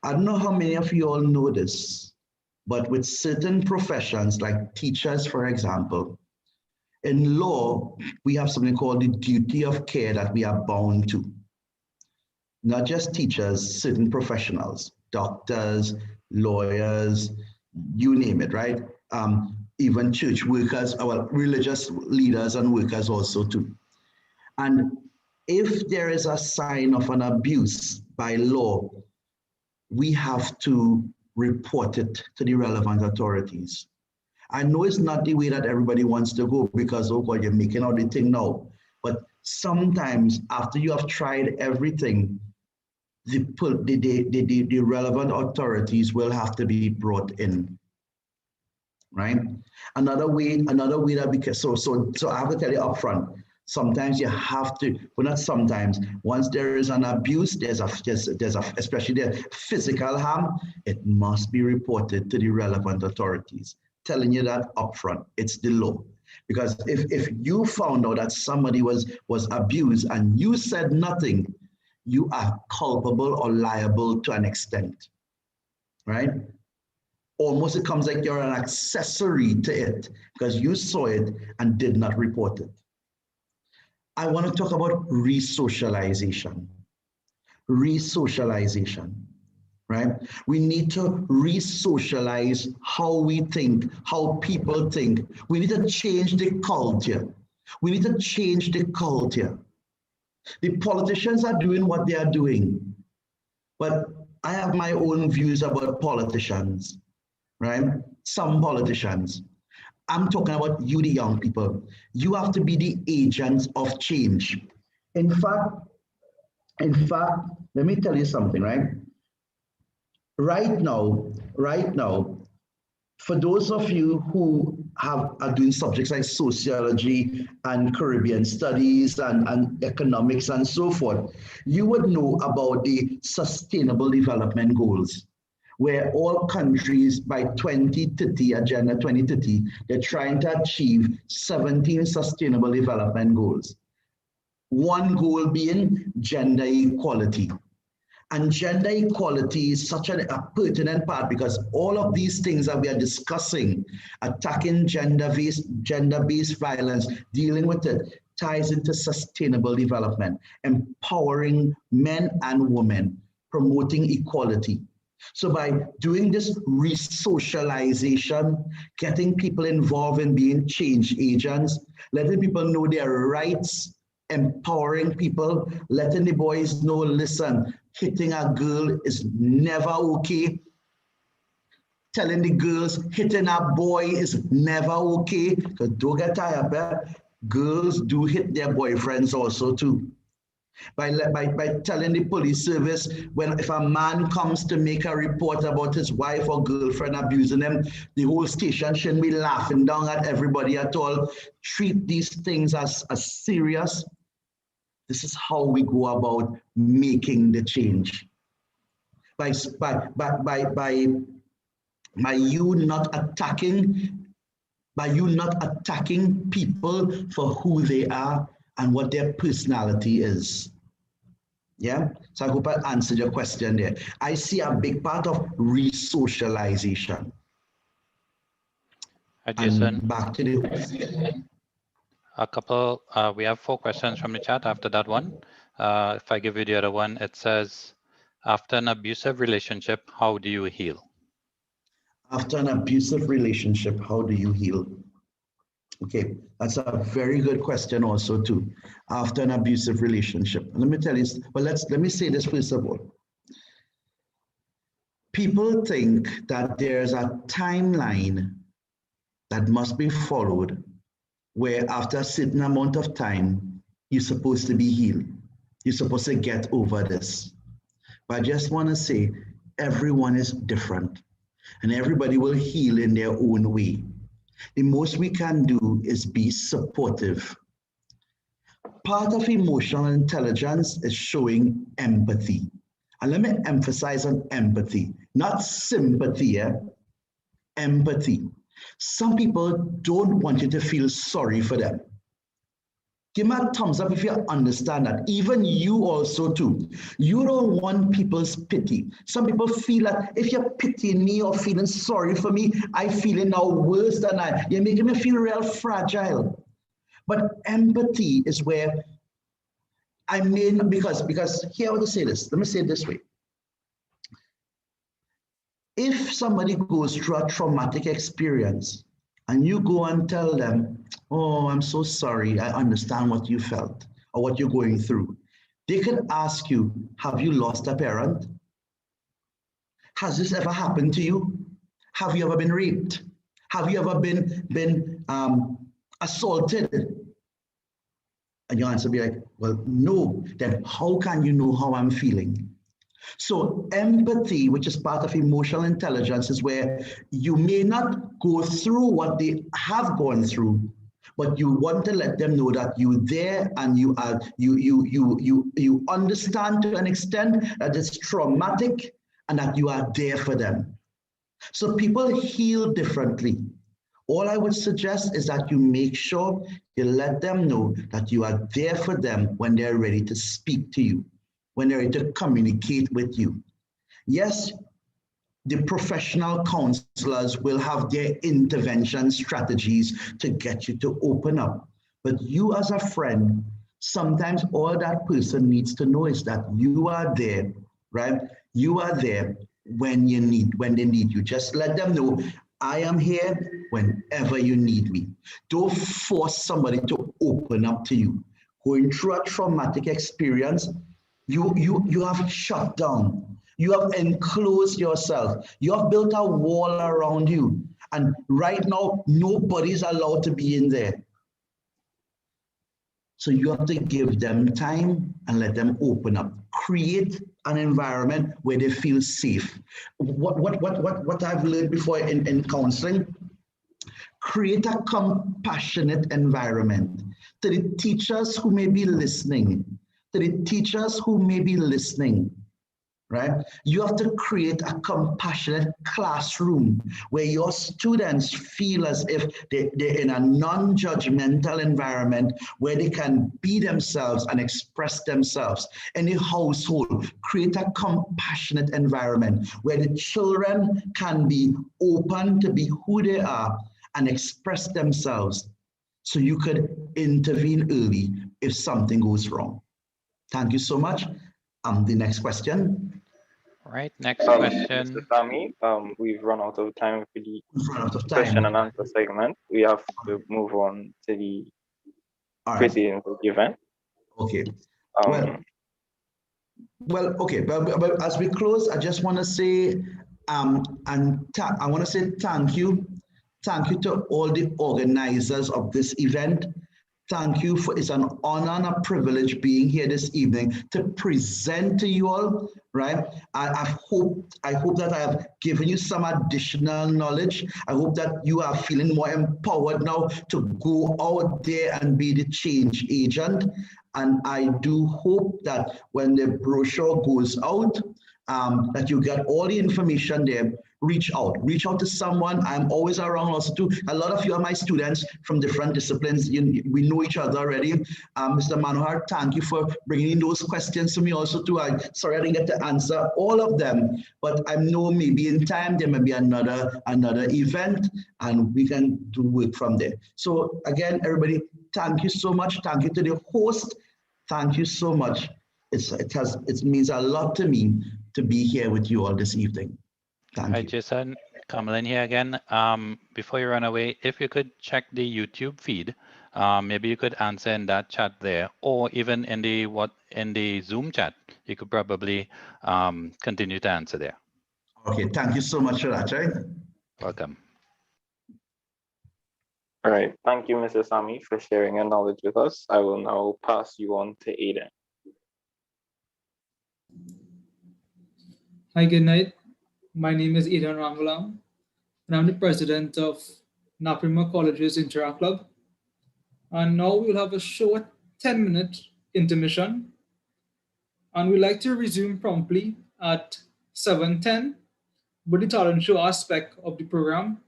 I don't know how many of you all know this, but with certain professions, like teachers, for example, in law, we have something called the duty of care that we are bound to. Not just teachers, certain professionals, doctors, lawyers, you name it, right? Even church workers, our religious leaders and workers also too. And if there is a sign of an abuse by law, we have to report it to the relevant authorities. I know it's not the way that everybody wants to go because, oh God, you're making all the thing now. But sometimes after you have tried everything, the relevant authorities will have to be brought in, right? Another way that we can, so I have to tell you up front, sometimes you have to, well, not sometimes, once there is an abuse, there's a especially the physical harm, it must be reported to the relevant authorities. Telling you that upfront, it's the law. Because if you found out that somebody was abused and you said nothing, you are culpable or liable to an extent, right? Almost it comes like you're an accessory to it because you saw it and did not report it. I want to talk about resocialization. Resocialization. Right? We need to re-socialize how we think, how people think. We need to change the culture. We need to change the culture. The politicians are doing what they are doing, but I have my own views about politicians, right? Some politicians. I'm talking about you, the young people. You have to be the agents of change. In fact, let me tell you something, right? Right now, for those of you who are doing subjects like sociology and Caribbean studies and economics and so forth, you would know about the Sustainable Development Goals, where all countries by 2030, Agenda 2030, they're trying to achieve 17 Sustainable Development Goals. One goal being gender equality. And gender equality is such a pertinent part because all of these things that we are discussing, attacking gender-based violence, dealing with it, ties into sustainable development, empowering men and women, promoting equality. So by doing this re-socialization, getting people involved in being change agents, letting people know their rights, empowering people, letting the boys know, listen, hitting a girl is never okay. Telling the girls hitting a boy is never okay. Because don't get tired, girls do hit their boyfriends also too. By telling the police service, if a man comes to make a report about his wife or girlfriend abusing them, the whole station shouldn't be laughing down at everybody at all. Treat these things as serious. This is how we go about making the change. By you not attacking people for who they are and what their personality is. Yeah, so I hope I answered your question there. I see a big part of re-socialization. Hi, Jason. And back to the we have 4 questions from the chat after that one. If I give you the other one, it says, after an abusive relationship, how do you heal? After an abusive relationship, how do you heal? Okay, that's a very good question also too. After an abusive relationship, let me tell you, well, let me say this first of all. People think that there's a timeline that must be followed where after a certain amount of time, you're supposed to be healed. You're supposed to get over this. But I just want to say, everyone is different and everybody will heal in their own way. The most we can do is be supportive. Part of emotional intelligence is showing empathy. And let me emphasize on empathy, not sympathy, empathy. Some people don't want you to feel sorry for them. Give me a thumbs up if you understand that. Even you also too. You don't want people's pity. Some people feel that if you're pitying me or feeling sorry for me, I feel it now worse than you're making me feel real fragile. But empathy is where I mean, because here I want to say this. Let me say it this way. If somebody goes through a traumatic experience and you go and tell them, oh, I'm so sorry, I understand what you felt or what you're going through, they could ask you, have you lost a parent? Has this ever happened to you? Have you ever been raped? Have you ever been assaulted? And your answer will be like, well, no. Then how can you know how I'm feeling? So empathy, which is part of emotional intelligence, is where you may not go through what they have gone through, but you want to let them know that you're there and you understand to an extent that it's traumatic and that you are there for them. So people heal differently. All I would suggest is that you make sure you let them know that you are there for them when they're ready to speak to you, when they're ready to communicate with you. Yes, the professional counselors will have their intervention strategies to get you to open up. But you as a friend, sometimes all that person needs to know is that you are there, right? You are there when they need you. Just let them know, I am here whenever you need me. Don't force somebody to open up to you. Going through a traumatic experience, you have shut down. You have enclosed yourself. You have built a wall around you. And right now, nobody's allowed to be in there. So you have to give them time and let them open up. Create an environment where they feel safe. What I've learned before in counseling, create a compassionate environment. To the teachers who may be listening, right? You have to create a compassionate classroom where your students feel as if they're in a non-judgmental environment where they can be themselves and express themselves. In a household, create a compassionate environment where the children can be open to be who they are and express themselves, so you could intervene early if something goes wrong. Thank you so much. The next question. All right, next Mr. question. Sami, we've run out of time for the We've run out of question and time. answer segment. We have to move on to the All right. proceedings of the event. Okay. Um, Okay. But as we close, I just want to say, I want to say thank you. Thank you to all the organizers of this event. Thank you it's an honor and a privilege being here this evening to present to you all, right? I hope that I have given you some additional knowledge. I hope that you are feeling more empowered now to go out there and be the change agent. And I do hope that when the brochure goes out, that you get all the information there. Reach out to someone. I'm always around also too. A lot of you are my students from different disciplines. We know each other already. Mr. Manohar, thank you for bringing in those questions to me also too. Sorry I didn't get to answer all of them, but I know maybe in time there may be another event and we can do work from there. So again, everybody, thank you so much. Thank you to the host. Thank you so much. It means a lot to me to be here with you all this evening. Thank Hi, you. Jason. Kamal here again. Before you run away, if you could check the YouTube feed, maybe you could answer in that chat there, or even in the Zoom chat, you could probably continue to answer there. Okay, thank you so much for that, right? Welcome. all right. Thank you, Mr. Sami, for sharing your knowledge with us. I will now pass you on to Aiden. Hi, good night. My name is Aidan Ramgalam, and I'm the president of Naprima College's Interact Club. And now we'll have a short 10-minute intermission, and we'd like to resume promptly at 7:10 with the talent show aspect of the program,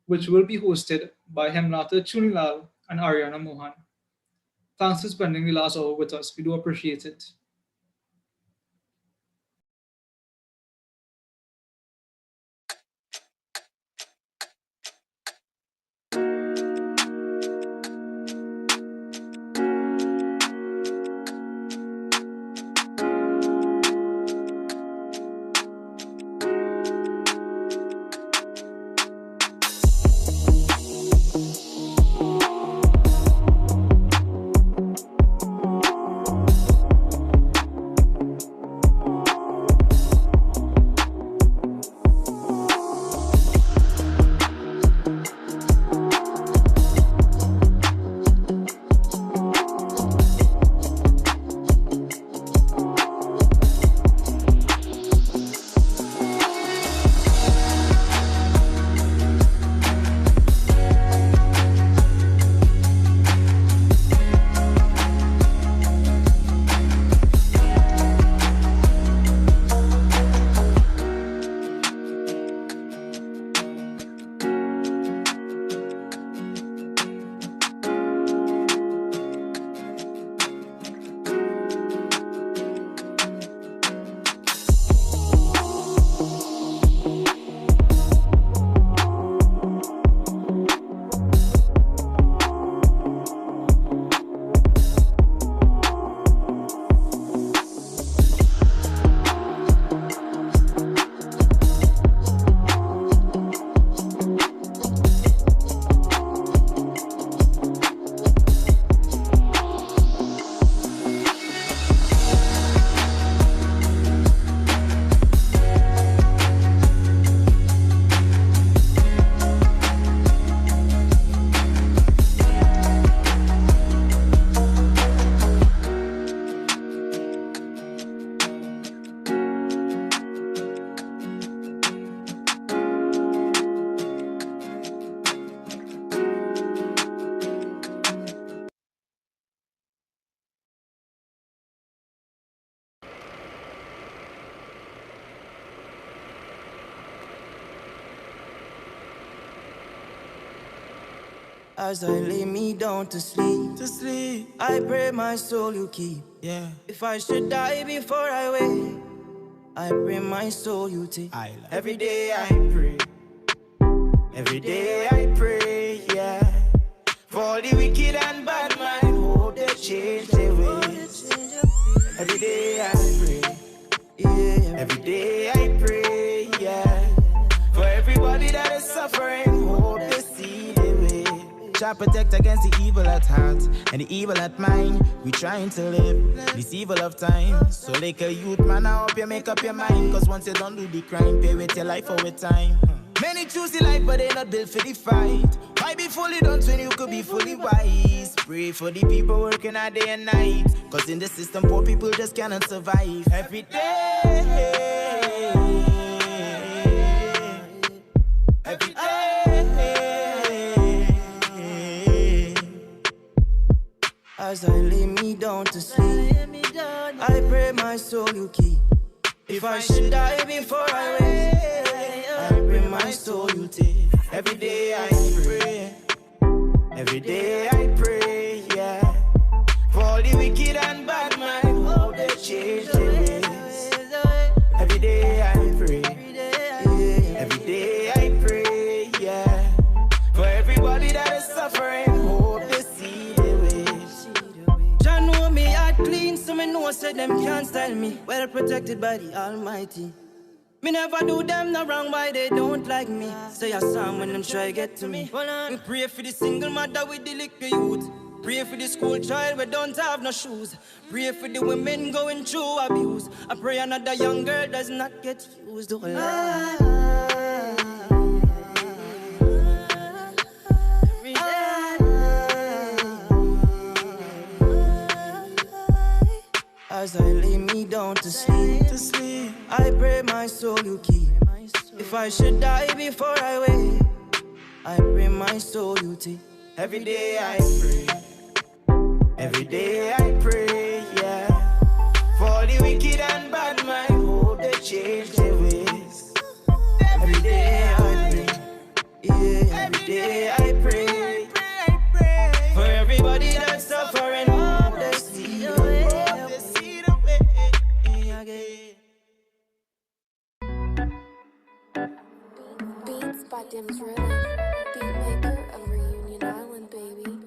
which will be hosted by Hemlata Chunilal and Ariana Mohan. Thanks for spending the last hour with us. We do appreciate it. As I lay me down to sleep, I pray my soul you keep. Yeah. If I should die before I wake, I pray my soul you take. Every day I pray, every day I pray, yeah. For all the wicked and bad mind, hope they change their ways. Every day I pray, yeah. Every day I pray, yeah. For everybody that is suffering, hope they see their way. Try protect against the evil at heart and the evil at mind. We trying to live this evil of time. So like a youth man, I hope you make up your mind. Cause once you don't do the crime, pay with your life or with time. Many choose the life, but they not built for the fight. Why be fully done when you could be fully wise? Pray for the people working out day and night. Cause in the system, poor people just cannot survive. Every day, every day. As I lay me down to sleep, I pray my soul you keep. If I should die before I wake, I pray my soul you take. Every day I pray, every day I pray, yeah. For all the wicked and bad mind, hope they change their ways. Every day I pray, yeah. Every day I pray, yeah. For everybody that is suffering, hope they see their ways. Jah know me heart clean, so me know say them can't style me. Well protected by the Almighty. Me never do them no wrong, why they don't like me. Say a song when them try get to me. Me pray for the single mother with the little youth. Pray for the school child we don't have no shoes. Pray for the women going through abuse. I pray another young girl does not get used. As I lay me down to sleep, I pray my soul you keep. If I should die before I wake, I pray my soul you take. Every day I pray, every day I pray, yeah. For all the wicked and bad mind, hope they change their ways. Every day I pray, yeah. Every day I pray, for everybody that's suffering. by Dim's Rhythm, beatmaker of Reunion Island, baby.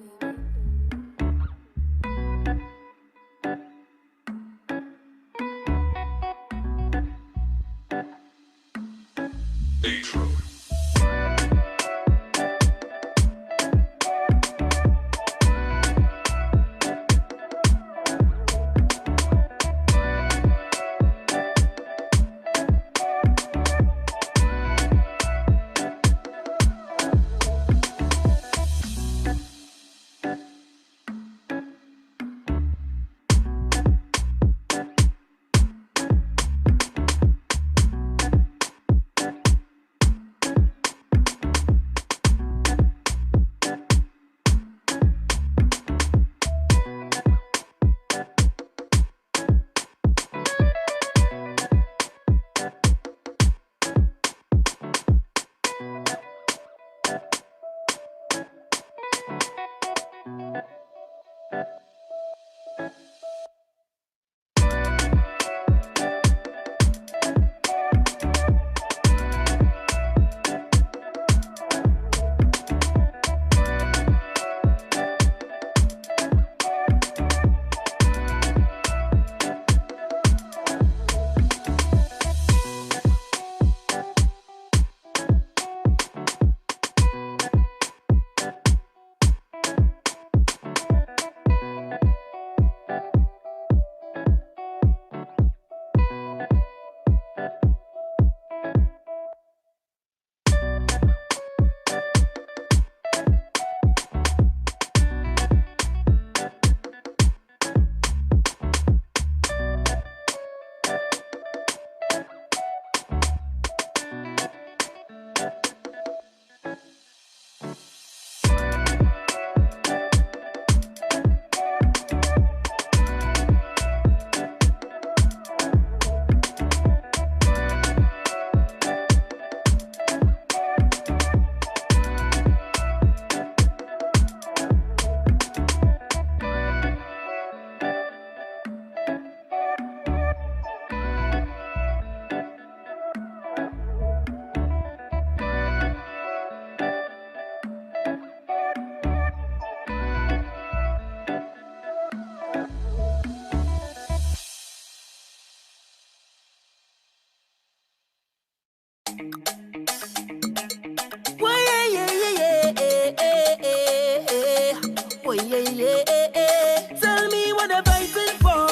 Tell me what they're fighting for,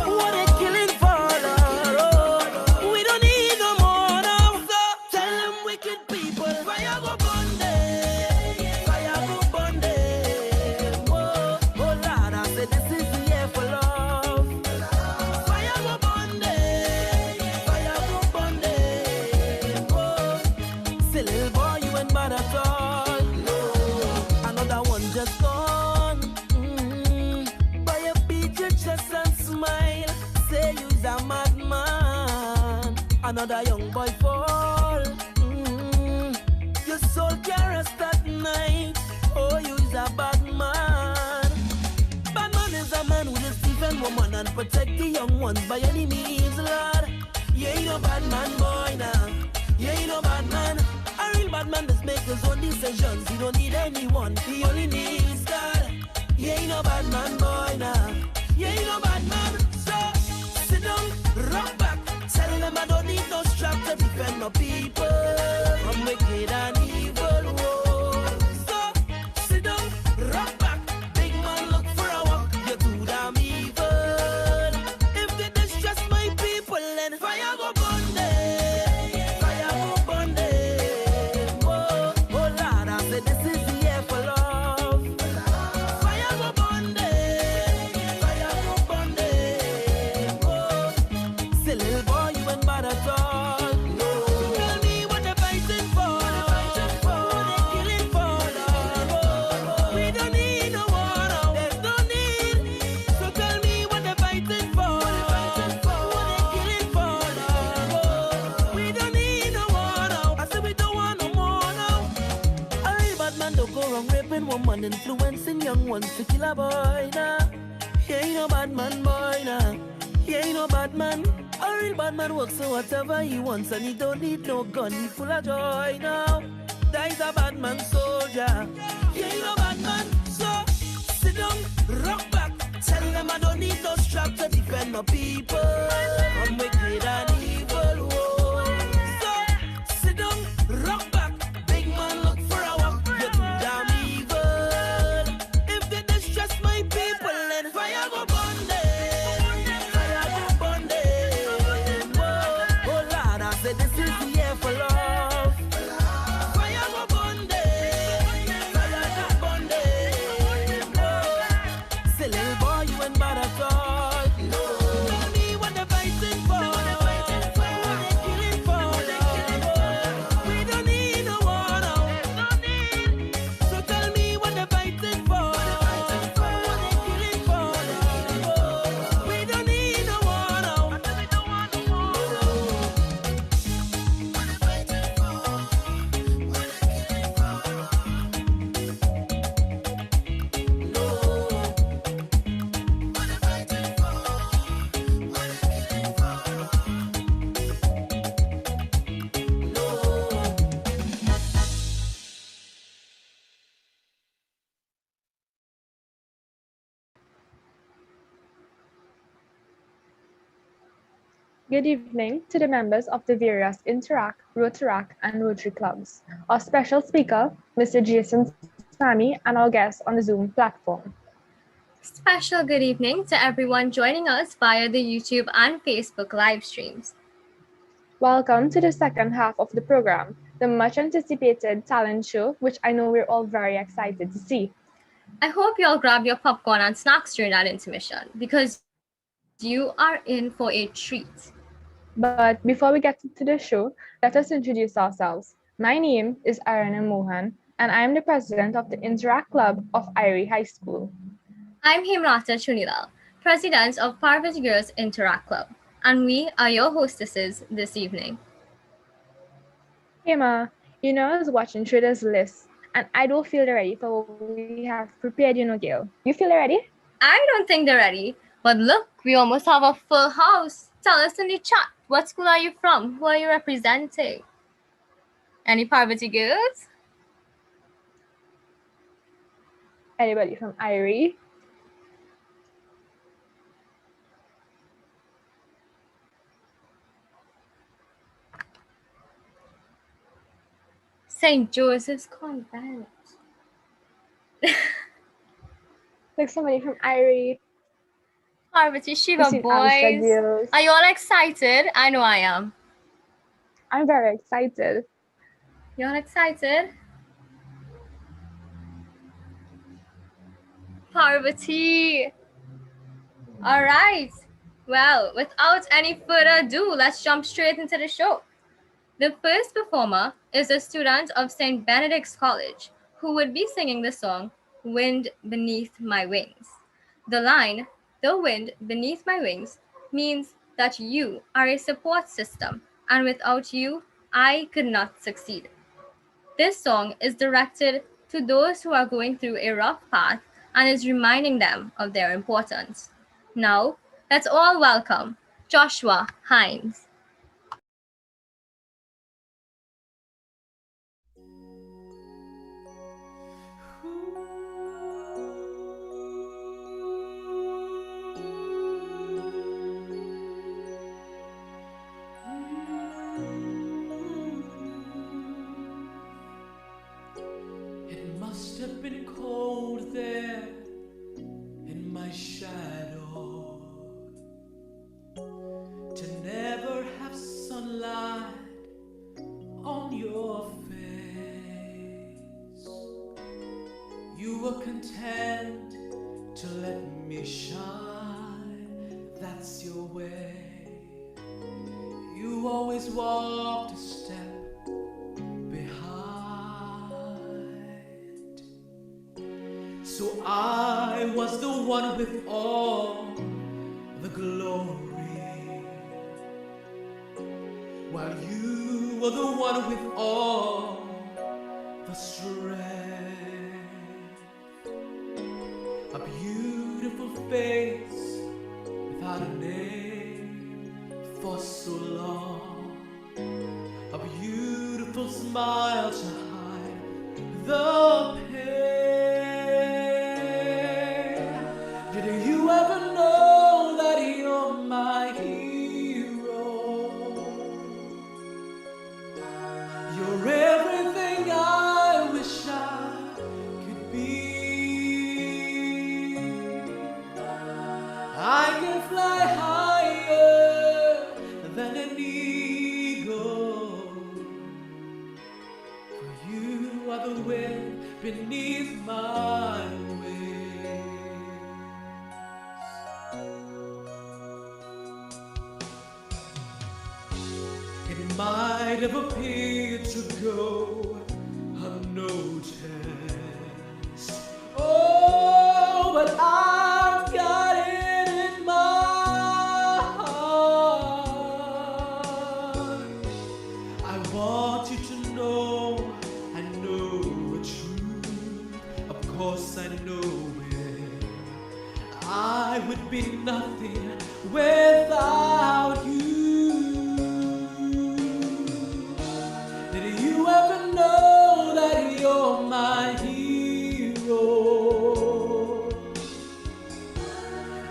what they're killing for, Lord. We don't need no more now. So tell them wicked people, fire go burn them, fire go burn them. Oh, oh Lord, I said this is the year for love. Fire go burn them, fire go burn them. Oh, say little boy, you ain't bad at all. No, another one just gone. Smile, say you's a madman. Another young boy fall. Your soul can't rest at night. Oh, you's a bad man. Bad man is a man who will defend woman and protect the young ones by any means, Lord. You ain't no bad man, boy, now. You ain't no bad man. A real bad man just make his own decisions. He don't need anyone. He only needs God. You ain't no bad man, boy, now. You ain't no bad man, so sit down, rock back. Tell them I don't need no strap to defend my people from wicked and evil. Whoa. So sit down, rock back. Big man look for a walk, you're too damn evil. If they distress my people, then fire go burn them, fire go burn them. Whoa, oh Lord, I said this is the year for love. Fire go burn them. Woman influencing young ones to kill a boy now. He ain't no bad man, boy now. He ain't no bad man. A a real bad man works so whatever he wants, and he don't need no gun, he full of joy now. That is a bad man soldier. Yeah, you a bad man. So sit down, rock back. Tell them I don't need no strap to defend my people from wicked and evil. Whoa. So sit down, rock back. Big man look for a walk. You too damn evil. If they distress my people, then fire go burn them. Fire go burn them. Whoa. Oh Lord, I said this is the year for love. Fire go burn them. Fire go burn them. Whoa. Say little boy, you ain't bad at all. Tell me what they're fighting for. What they killing for. We don't need no war now. So tell me what they're fighting for. What they killing for. We don't need no war now. Good evening to the members of the various Interact, Rotaract, and Rotary clubs, our special speaker, Mr. Jason Sammy, and our guests on the Zoom platform. Special good evening to everyone joining us via the YouTube and Facebook live streams. Welcome to the second half of the program, the much anticipated talent show, which I know we're all very excited to see. I hope you all grab your popcorn and snacks during that intermission because you are in for a treat. But before we get to the show, let us introduce ourselves. My name is Arana Mohan, and I am the president of the Interact Club of Irie High School. I'm Himrata Chunilal, president of Parvati Girls Interact Club, and we are your hostesses this evening. Hema, you know, I was watching through this list, and I don't feel ready for what we have prepared, girl. You feel ready? I don't think they're ready, but look, we almost have a full house. Tell us in the chat, what school are you from? Who are you representing? Any Parvati girls? Anybody from Irie? St. Joseph's Convent. Like somebody from Irie. Parvati Shiva Christine Amsterdam boys. girls. Are you all excited? I know I am. I'm very excited. You all excited? Parvati. All right. Well, without any further ado, let's jump straight into the show. The first performer is a student of St. Benedict's College who would be singing the song Wind Beneath My Wings. The line, "The wind beneath my wings," means that you are a support system, and without you, I could not succeed. This song is directed to those who are going through a rough path and is reminding them of their importance. Now, let's all welcome Joshua Hines. It must have been cold there in my shadow to never have sunlight on your face. You were content to let me shine, that's your way. You always walked a step behind. So I was the one with all the glory, while you were the one with all the strength. A beautiful face without a name for so long. A beautiful smile to hide the pain. Did you ever know that you're my hero? You're everything I wish I could be. I can fly higher than an eagle. For you are the wind beneath my wings. It might have appeared to go unnoticed. Oh, but I've got it in my heart. I want you to know I know the truth. Of course I know it. I would be nothing without you. Did you ever know that you're my hero?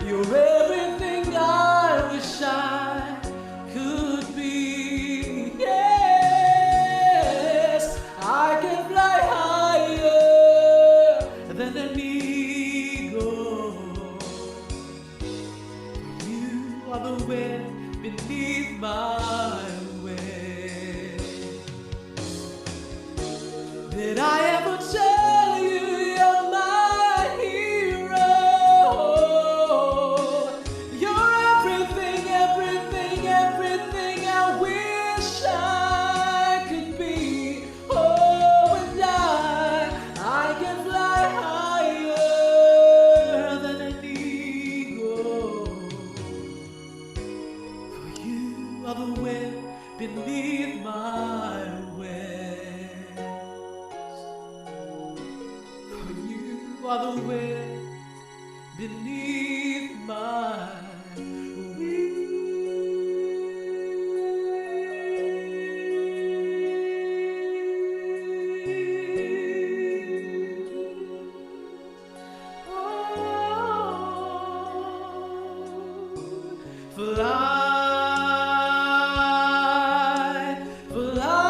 You're everything I wish I could be. Yes, I can fly higher than an eagle. You are the wind beneath my wings. Did I ever tell you you're my hero? You're everything, everything, everything I wish I could be. Oh, and I can fly higher than an eagle. For you are the wind beneath my wings. For you are the wind beneath my fly, fly,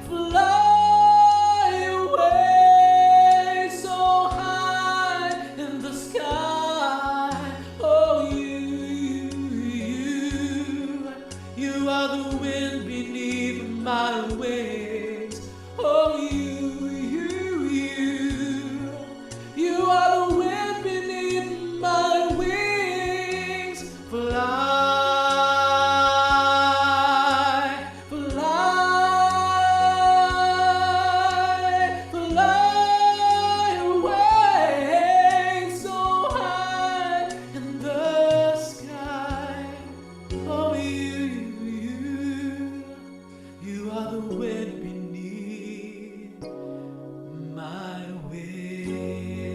fly away so high in the sky. Oh, you are the wind beneath my wings. Oh, you are the wind beneath my wings. Fly, fly, fly away so high in the sky. Oh, you are the wind beneath my wings.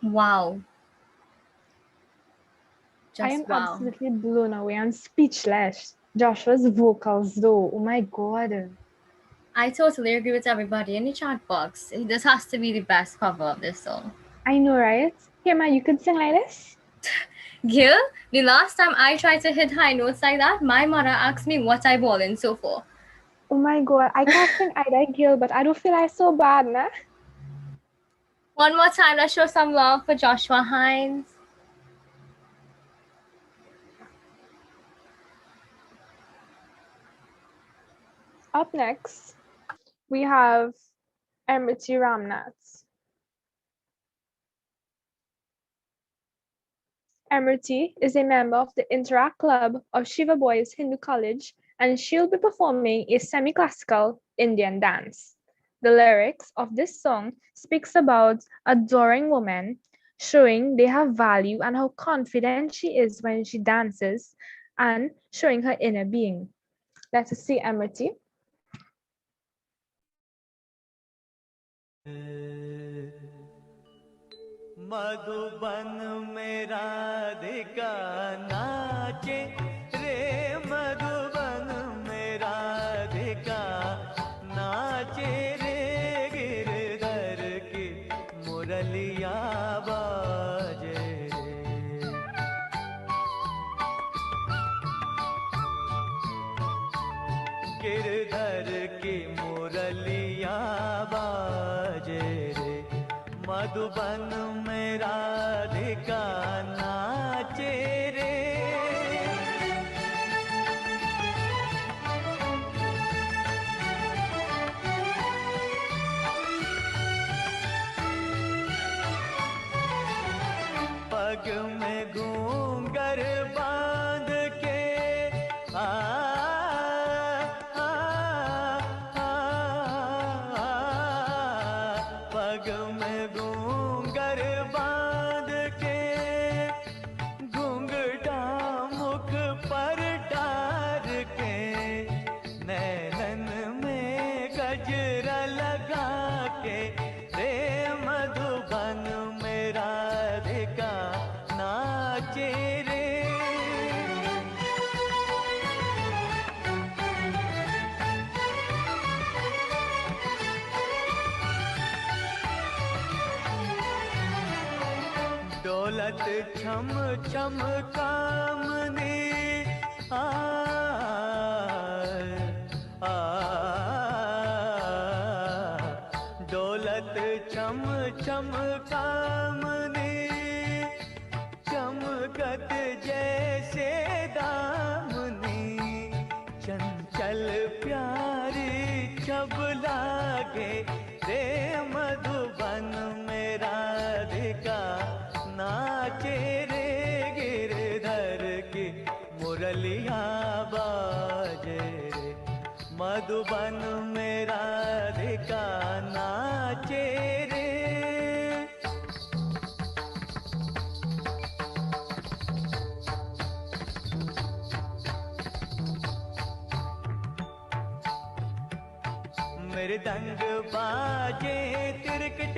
Wow. I am Just wow. absolutely blown away and speechless. Joshua's vocals, though, oh my god. I totally agree with everybody in the chat box. This has to be the best cover of this song. I know, right? Kema, you could sing like this? Gil, the last time I tried to hit high notes like that, my mother asked me what I bawling so for. Oh my god, I can't sing either, Gil, but I don't feel like so bad, nah? One more time, let's show some love for Joshua Hines. Up next, we have Amriti Ramnath. Amriti is a member of the Interact Club of Shiva Boys Hindu College, and she'll be performing a semi-classical Indian dance. The lyrics of this song speaks about adoring women, showing they have value and how confident she is when she dances, and showing her inner being. Let us see Amriti. Madhuban में राधिका नाचे रे, मधुबन में राधिका नाचे रे, गिरधर की मुरलिया बाजे रे। गिरधर की मुरलिया बाजे रे, मधुबन में राधिका नाचे रे। पग में घूंघर बांध के पग में घूंघर बांध के, घूंघटा मुख पर डार के, नैनन में गजरा लगा के रे, मधुबन में राधिका नाचे रे। दौलत छम छम कामनी दौलत छम छम कामनी, चमकत जैसे दामनी, चंचल प्यारी छब लागे रे, मधुबन में राधिका नाचे रे, गिरधर की मुरलिया बाजे रे, मधुबन में राधिका नाचे रे। मृदंग बाजे तिरकट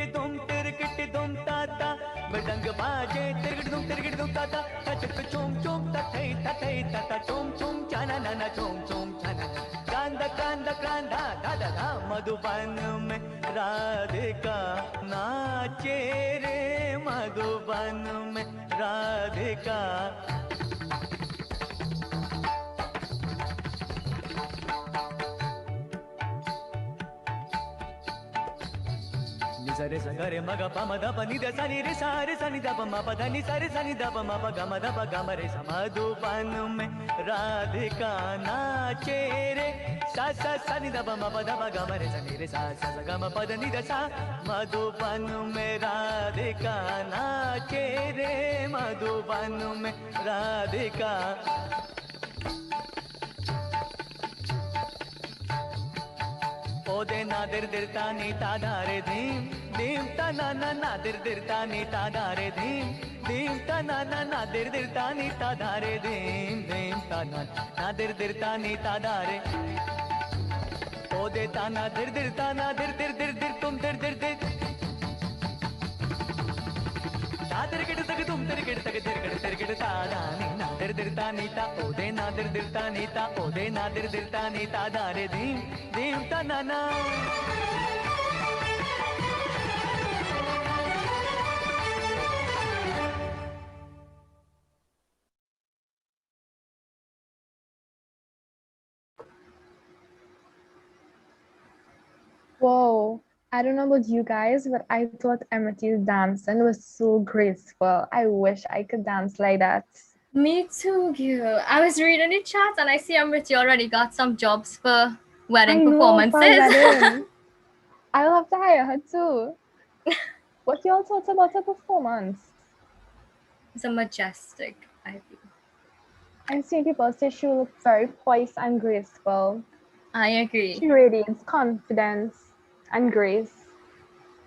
दुम ताता, मृदंग बाजे तिरकट दुम ताता, तचक चोम चोम तथई तथई तथा चोम चोम चाना नाना चोम चोम चाना, कांदा कांदा कांदा दादा दा, मधुबन में राधिका नाचे रे, मधुबन में राधिका। सरे सगरे मग प मद प नि द सनि रे सा रे सनि द प म प ध नि सा रे सनि द प म प ग म द प ग म रे सा, मधुबन में राधिका नाचे रे, सा सा सनि द प म प ध प ग म रे सनि रे सा सा ग म प ध नि द सा, मधुबन में राधिका नाचे रे, मधुबन में राधिका। ओदे नादिर दिरता नीता धारे धीम धीम ता ना ना नादिर दिरता नीता धारे धीम धीम ता ना ना नादिर दिरता नीता धारे धीम धीम ता ना नादिर दिरता नीता धारे। ओदे ता नादिर दिरता नादिर दिर दिर दिर तुम दिर दिर दिर, नादिर गिड़ तक तुम दिर गिड़ तक दिर गिड़ ता दानी नादिर दिरता नीता, ओदे नादिर दिरता नीता, ओदे नादिर दिरता नीता धारे धीम धीम ता ना ना। Whoa, I don't know about you guys, but I thought Amrity's dancing was so graceful. I wish I could dance like that. Me too, girl. I was reading the chat and I see Amrity already got some jobs for wedding I know, performances. for wedding. I'll have to hire her too. What y'all thought about her performance? It's a majestic, I feel. I've seen people say she looked very poised and graceful. I agree. She radiates confidence and grace.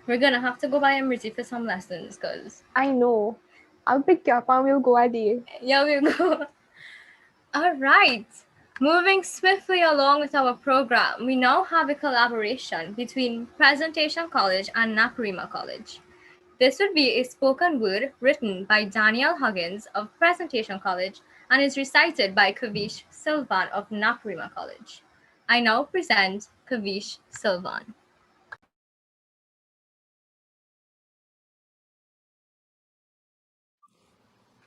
We're gonna have to go by Amrity for some lessons, cause I know. I'll pick you up and we'll go a day. yeah, we'll go. All right. Moving swiftly along with our program, we now have a collaboration between Presentation College and Naparima College. This would be a spoken word written by Daniel Huggins of Presentation College and is recited by Kavish Silvan of Naparima College. I now present Kavish Silvan.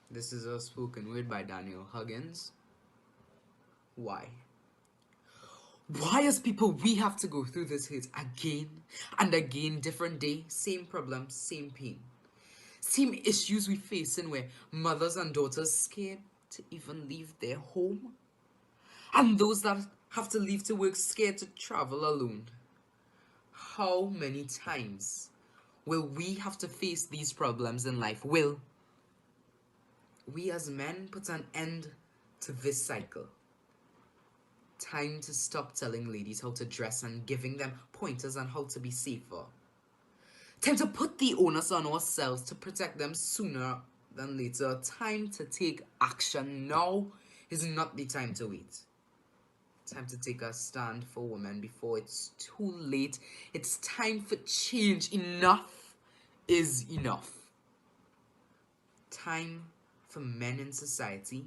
This is a spoken word by Daniel Huggins. Why? Why, as people, we have to go through this hate again and again, different day, same problem, same pain. Same issues we facing where mothers and daughters scared to even leave their home. And those that have to leave to work scared to travel alone. How many times will we have to face these problems in life? Will we as men put an end to this cycle? Time to stop telling ladies how to dress and giving them pointers on how to be safer. Time to put the onus on ourselves to protect them sooner than later. Time to take action. Now is not the time to wait. Time to take a stand for women before it's too late. It's time for change. Enough is enough. Time for men in society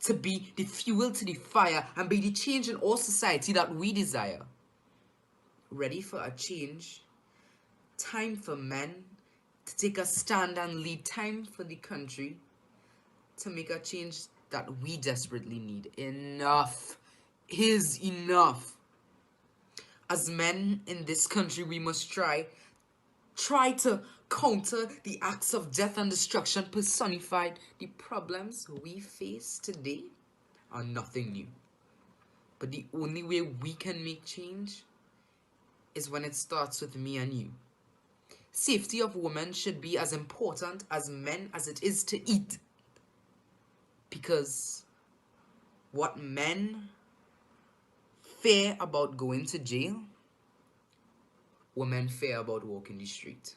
to be the fuel to the fire and be the change in our society that we desire. Ready for a change? Time for men to take a stand and lead. Time for the country to make a change that we desperately need. Enough is enough. As men in this country, we must try to counter the acts of death and destruction personified. The problems we face today are nothing new. But the only way we can make change is when it starts with me and you. Safety of women should be as important as men as it is to eat. Because what men fear about going to jail, women fear about walking the street.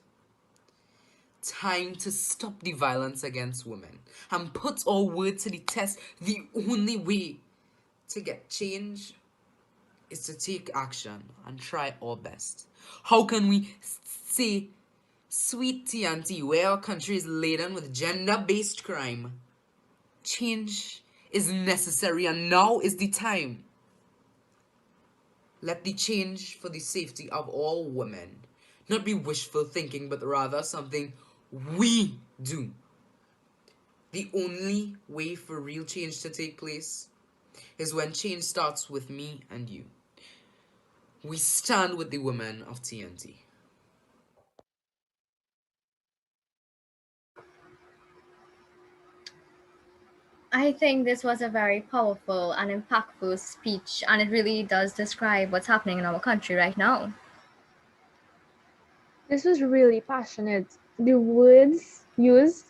Time to stop the violence against women and put our word to the test. The only way to get change is to take action and try our best. How can we say sweet TNT where our country is laden with gender-based crime? Change is necessary and now is the time. Let the change for the safety of all women not be wishful thinking, but rather something we do. The only way for real change to take place is when change starts with me and you. We stand with the women of TNT. I think this was a very powerful and impactful speech, and it really does describe what's happening in our country right now. This was really passionate. The words used,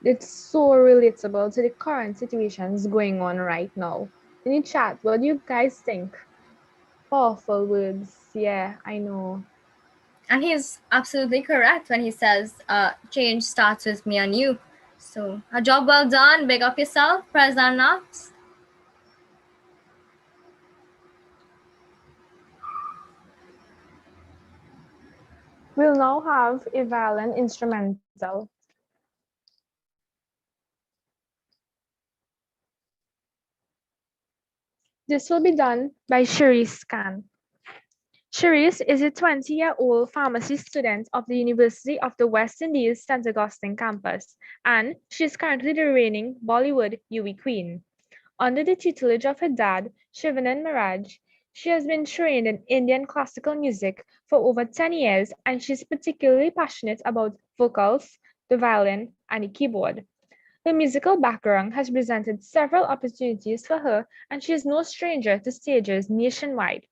it's so relatable to the current situations going on right now. In the chat, what do you guys think? Powerful words. Yeah, I know. And he's absolutely correct when he says change starts with me and you. So a job well done. Big up yourself, President Knox. We'll now have a violin instrumental. This will be done by Cherise Khan. Cherise is a 20-year-old pharmacy student of the University of the West Indies St. Augustine campus, and she is currently the reigning Bollywood UV Queen. Under the tutelage of her dad, Shivanand Maharaj, she has been trained in Indian classical music for over 10 years, and she is particularly passionate about vocals, the violin, and the keyboard. Her musical background has presented several opportunities for her, and she is no stranger to stages nationwide,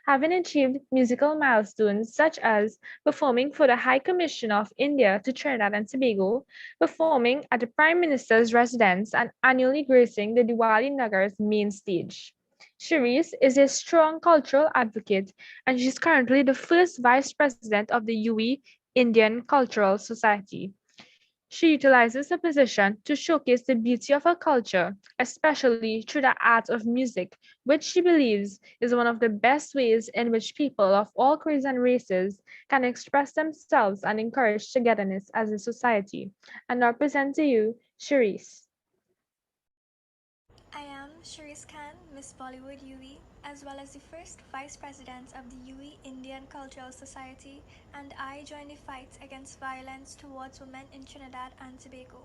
having achieved musical milestones such as performing for the High Commission of India to Trinidad and Tobago, performing at the Prime Minister's residence, and annually gracing the Diwali Nagar's main stage. Cherise is a strong cultural advocate, and she is currently the first vice president of the UE Indian Cultural Society. She utilizes her position to showcase the beauty of her culture, especially through the art of music, which she believes is one of the best ways in which people of all creeds and races can express themselves and encourage togetherness as a society. And now present to you, Cherise. I am Sharice Khan, Miss Bollywood UE, as well as the first Vice President of the UE Indian Cultural Society, and I join the fight against violence towards women in Trinidad and Tobago.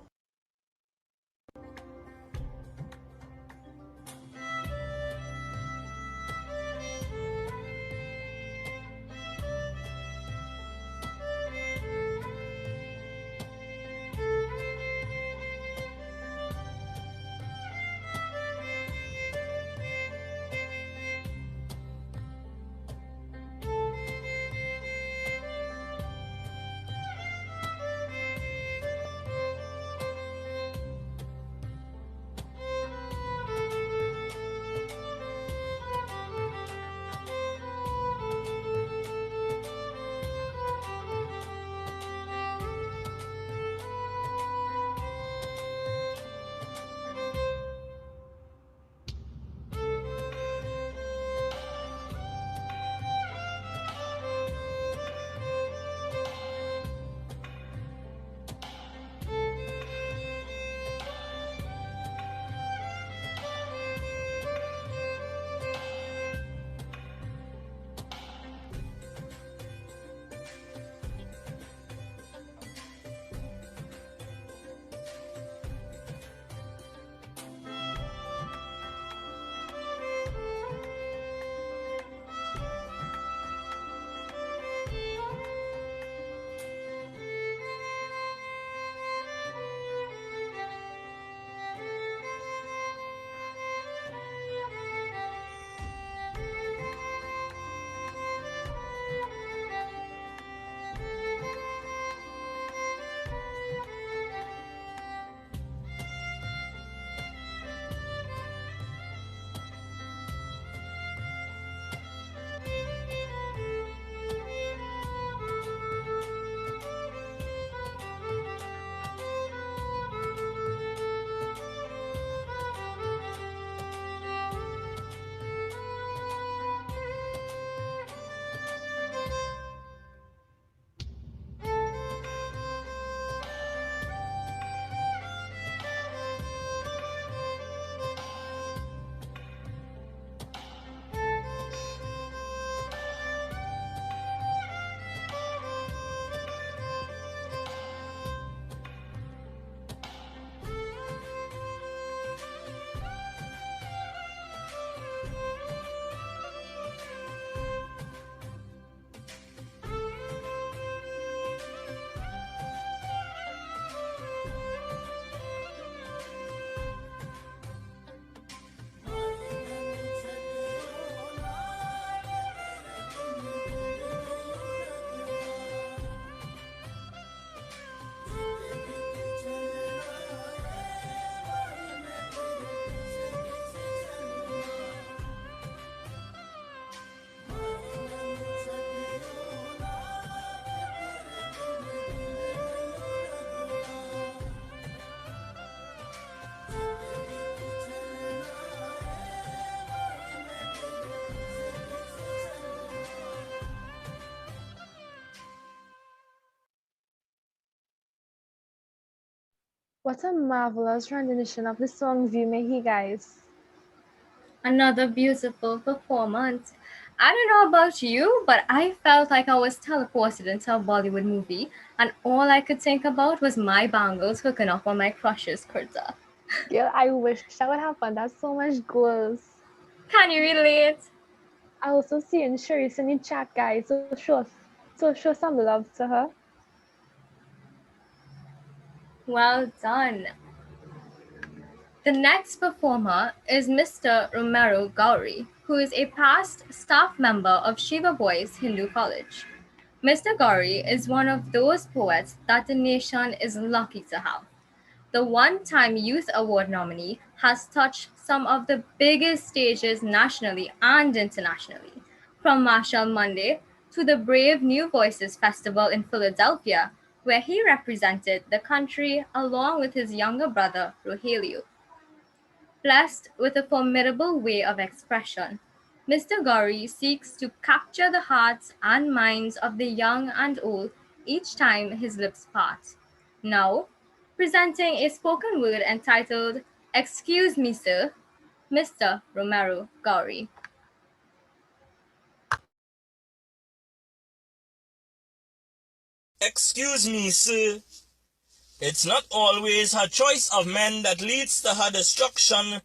What a marvelous rendition of the song View Me He, guys. Another beautiful performance. I don't know about you, but I felt like I was teleported into a Bollywood movie, and all I could think about was my bangles hooking up on my crush's kurta. Girl, I wish that would happen. That's so much goals. Can you relate? I also see in Sharice in the chat, guys. So show some love to her. Well done. The next performer is Mr. Romero Gauri, who is a past staff member of Shiva Boys Hindu College. Mr. Gauri is one of those poets that the nation is lucky to have. The one-time Youth Award nominee has touched some of the biggest stages nationally and internationally, from Marshall Monday to the Brave New Voices Festival in Philadelphia, where he represented the country along with his younger brother, Rogelio. Blessed with a formidable way of expression, Mr. Gauri seeks to capture the hearts and minds of the young and old each time his lips part. Now, presenting a spoken word entitled Excuse Me, Sir, Mr. Romero Gauri. Excuse me, sir. It's not always her choice of men that leads to her destruction,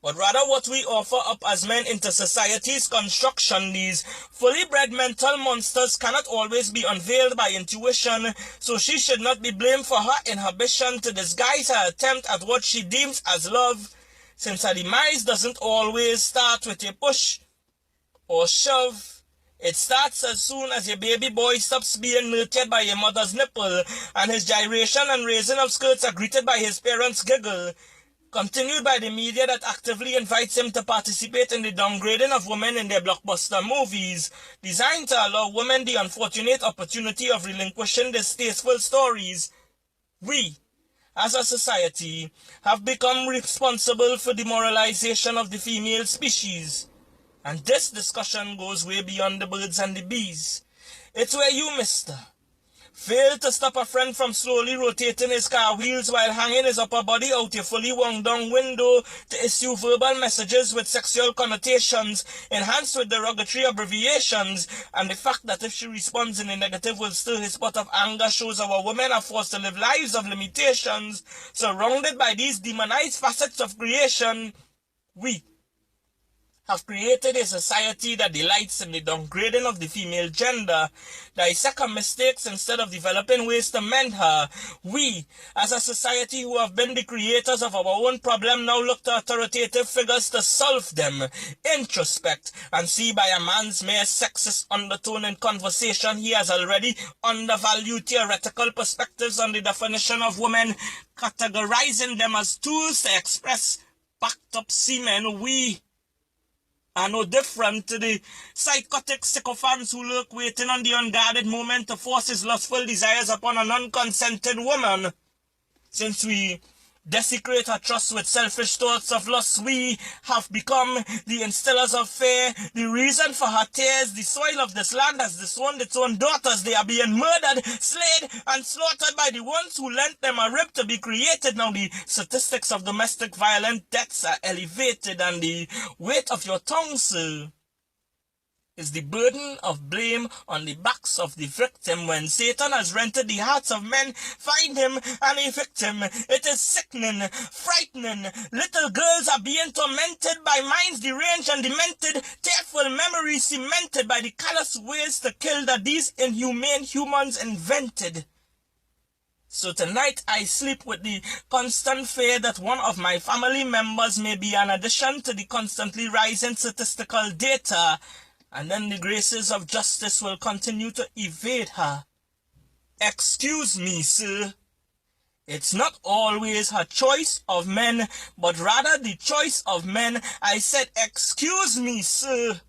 but rather what we offer up as men into society's construction. These fully bred mental monsters cannot always be unveiled by intuition, so she should not be blamed for her inhibition to disguise her attempt at what she deems as love, since her demise doesn't always start with a push or shove. It starts as soon as your baby boy stops being nurtured by your mother's nipple, and his gyration and raising of skirts are greeted by his parents' giggle, continued by the media that actively invites him to participate in the downgrading of women in their blockbuster movies, designed to allow women the unfortunate opportunity of relinquishing distasteful stories. We, as a society, have become responsible for the demoralization of the female species. And this discussion goes way beyond the birds and the bees. It's where you, mister, failed to stop a friend from slowly rotating his car wheels while hanging his upper body out your fully wound down window to issue verbal messages with sexual connotations, enhanced with derogatory abbreviations, and the fact that if she responds in the negative will stir his pot of anger shows our women are forced to live lives of limitations, surrounded by these demonized facets of creation. We have created a society that delights in the downgrading of the female gender, dissect her mistakes instead of developing ways to mend her. We, as a society who have been the creators of our own problem, now look to authoritative figures to solve them, introspect, and see by a man's mere sexist undertone in conversation he has already undervalued theoretical perspectives on the definition of women, categorizing them as tools to express backed up semen. We are no different to the psychotic sycophants who lurk waiting on the unguarded moment to force his lustful desires upon an unconsented woman. Since we desecrate her trust with selfish thoughts of lust, we have become the instillers of fear, the reason for her tears. The soil of this land has disowned its own daughters. They are being murdered, slayed, and slaughtered by the ones who lent them a rib to be created. Now the statistics of domestic violent deaths are elevated, and the weight of your tongue, sir, is the burden of blame on the backs of the victim. When Satan has rented the hearts of men, find him and evict him. It is sickening, frightening. Little girls are being tormented by minds deranged and demented, tearful memories cemented by the callous ways to kill that these inhumane humans invented. So tonight I sleep with the constant fear that one of my family members may be an addition to the constantly rising statistical data, and then the graces of justice will continue to evade her. Excuse me, sir. It's not always her choice of men, but rather the choice of men. I said, excuse me, sir.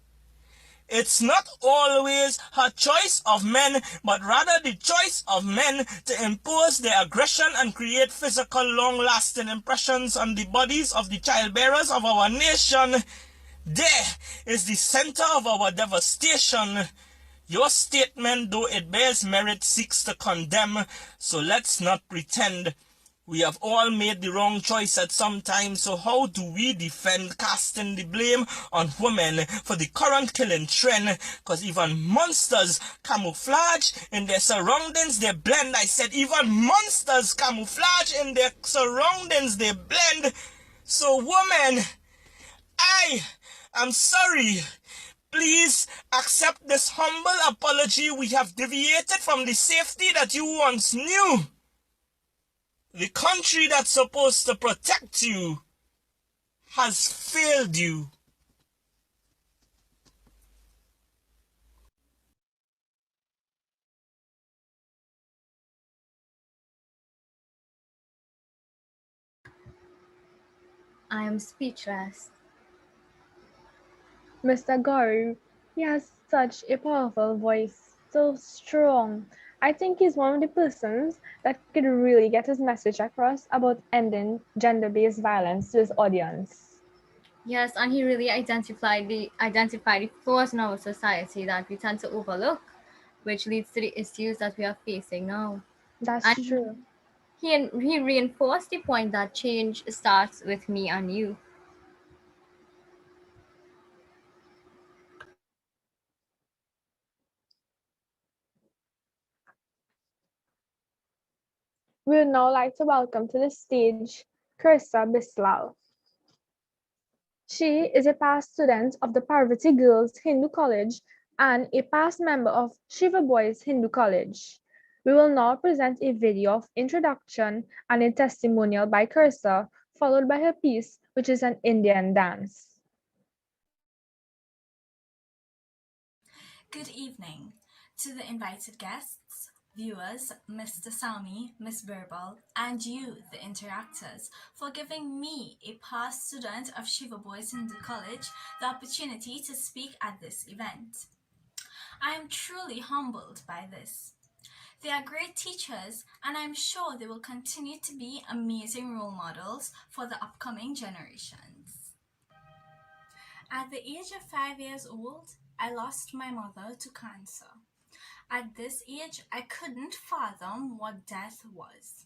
It's not always her choice of men, but rather the choice of men to impose their aggression and create physical, long-lasting impressions on the bodies of the childbearers of our nation. There is the center of our devastation. Your statement, though it bears merit, seeks to condemn, so let's not pretend. We have all made the wrong choice at some time, so how do we defend casting the blame on women for the current killing trend? Because even monsters camouflage in their surroundings, they blend. I said even monsters camouflage in their surroundings, they blend. So woman, I'm sorry. Please accept this humble apology. We have deviated from the safety that you once knew. The country that's supposed to protect you has failed you. I am speechless. Mr. Gauri, he has such a powerful voice, so strong. I think he's one of the persons that could really get his message across about ending gender-based violence to his audience. Yes, and he really identified the flaws in our society that we tend to overlook, which leads to the issues that we are facing now. That's And true. he reinforced the point that change starts with me and you. We would now like to welcome to the stage Kirsa Bislal. She is a past student of the Parvati Girls Hindu College and a past member of Shiva Boys Hindu College. We will now present a video of introduction and a testimonial by Kirsa, followed by her piece, which is an Indian dance. Good evening to the invited guests, viewers, Mr. Sami, Miss Birbal, and you, the interactors, for giving me, a past student of Shiva Boys Hindu College, the opportunity to speak at this event. I am truly humbled by this. They are great teachers, and I'm sure they will continue to be amazing role models for the upcoming generations. At the age of 5 years old, I lost my mother to cancer. At this age, I couldn't fathom what death was.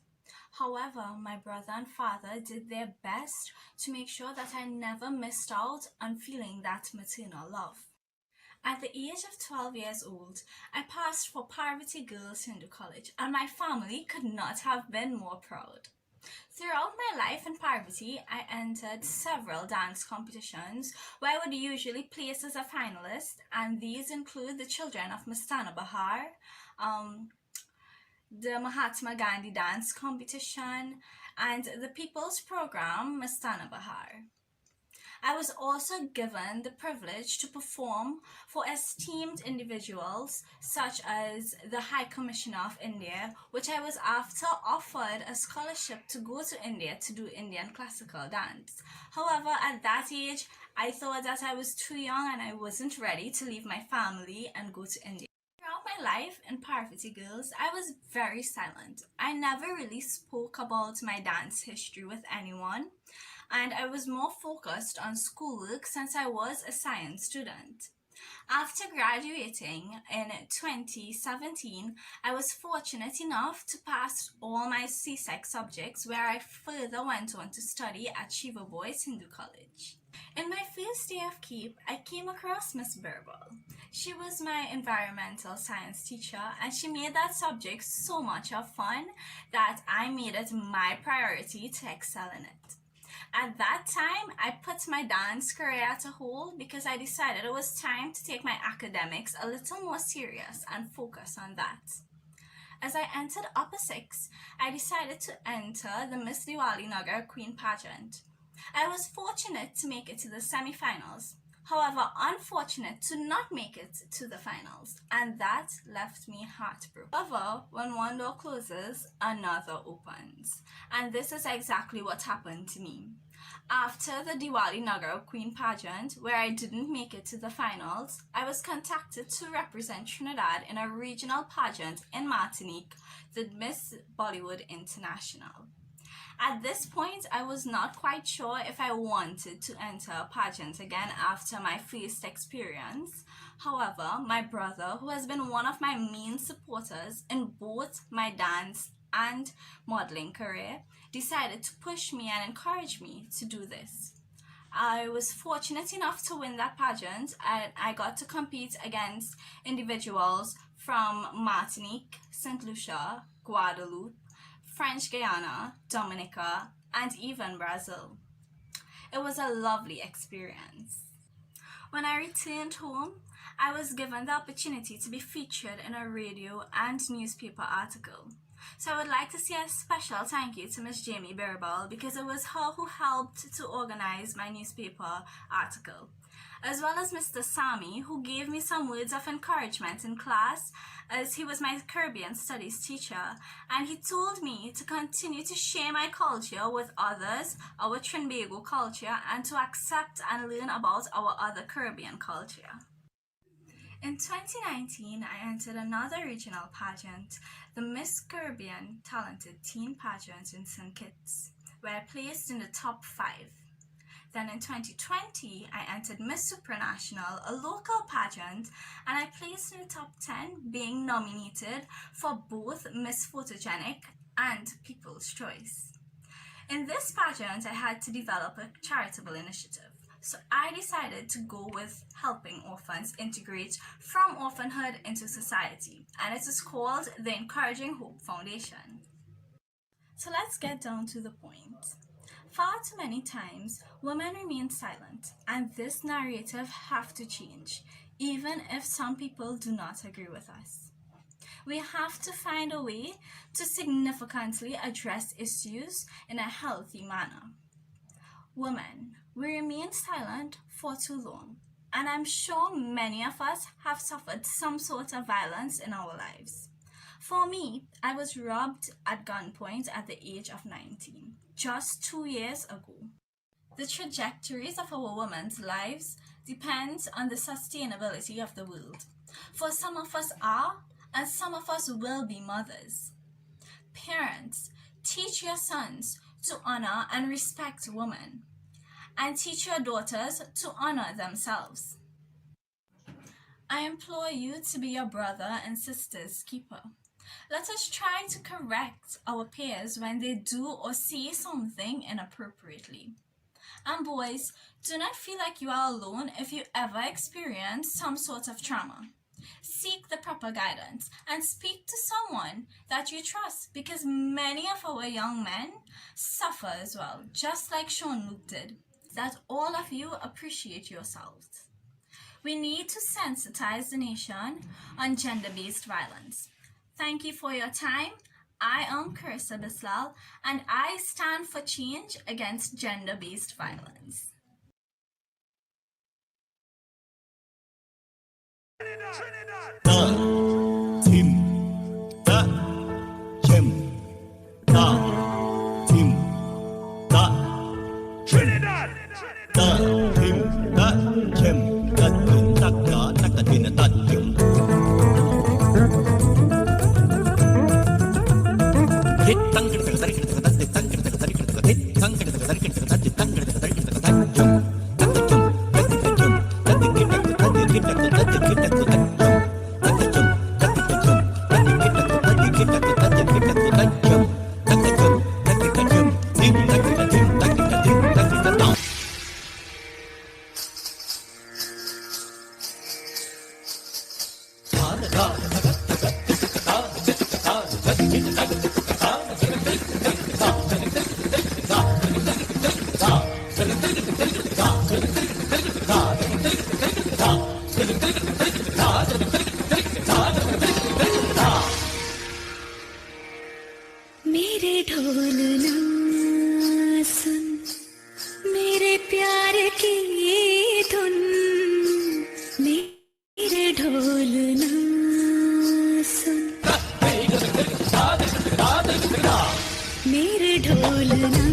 However, my brother and father did their best to make sure that I never missed out on feeling that maternal love. At the age of 12 years old, I passed for Parvati Girls Hindu College, and my family could not have been more proud. Throughout my life in Parvati, I entered several dance competitions where I would usually place as a finalist, and these include the Children of Mastana Bahar, the Mahatma Gandhi Dance Competition, and the People's Program Mastana Bahar. I was also given the privilege to perform for esteemed individuals such as the High Commissioner of India, which I was after offered a scholarship to go to India to do Indian classical dance. However, at that age, I thought that I was too young and I wasn't ready to leave my family and go to India. Throughout my life in Parvati Girls, I was very silent. I never really spoke about my dance history with anyone, and I was more focused on schoolwork since I was a science student. After graduating in 2017, I was fortunate enough to pass all my CSEC subjects, where I further went on to study at Shiva Boys Hindu College. In my first day of KEEP, I came across Miss Birbal. She was my environmental science teacher, and she made that subject so much of fun that I made it my priority to excel in it. At that time, I put my dance career at a hold because I decided it was time to take my academics a little more serious and focus on that. As I entered Upper 6, I decided to enter the Miss Diwali Nagar Queen pageant. I was fortunate to make it to the semi-finals. However, unfortunate to not make it to the finals, and that left me heartbroken. However, when one door closes, another opens, and this is exactly what happened to me. After the Diwali Nagar Queen pageant, where I didn't make it to the finals, I was contacted to represent Trinidad in a regional pageant in Martinique, the Miss Bollywood International. At this point, I was not quite sure if I wanted to enter a pageant again after my first experience. However, my brother, who has been one of my main supporters in both my dance and modeling career, decided to push me and encourage me to do this. I was fortunate enough to win that pageant, and I got to compete against individuals from Martinique, St. Lucia, Guadeloupe, French Guiana, Dominica, and even Brazil. It was a lovely experience. When I returned home, I was given the opportunity to be featured in a radio and newspaper article. So I would like to say a special thank you to Miss Jamie Birbal, because it was her who helped to organize my newspaper article, as well as Mr. Sami, who gave me some words of encouragement in class, as he was my Caribbean studies teacher, and he told me to continue to share my culture with others, our Trinbago culture, and to accept and learn about our other Caribbean culture. In 2019, I entered another regional pageant, the Miss Caribbean Talented Teen Pageant in St. Kitts, where I placed in the top 5. Then in 2020, I entered Miss Supranational, a local pageant, and I placed in the top 10, being nominated for both Miss Photogenic and People's Choice. In this pageant, I had to develop a charitable initiative. So I decided to go with helping orphans integrate from orphanhood into society, and it is called the Encouraging Hope Foundation. So let's get down to the point. Far too many times, women remain silent, and this narrative have to change, even if some people do not agree with us. We have to find a way to significantly address issues in a healthy manner. Women, we remain silent for too long, and I'm sure many of us have suffered some sort of violence in our lives. For me, I was robbed at gunpoint at the age of 19, just 2 years ago. The trajectories of our women's lives depends on the sustainability of the world. For some of us are, and some of us will be mothers. Parents, teach your sons to honor and respect women, and teach your daughters to honor themselves. I implore you to be your brother and sister's keeper. Let us try to correct our peers when they do or say something inappropriately. And boys, do not feel like you are alone if you ever experience some sort of trauma. Seek the proper guidance and speak to someone that you trust, because many of our young men suffer as well, just like Sean Luke did. That all of you appreciate yourselves. We need to sensitize the nation on gender-based violence. Thank you for your time. I am Carissa Bislal, and I stand for change against gender-based violence. मेरे ढोल ना सुन, मेरे प्यार की ये धुन, मेरे ढोल ना सुन, मेरे ढोल ना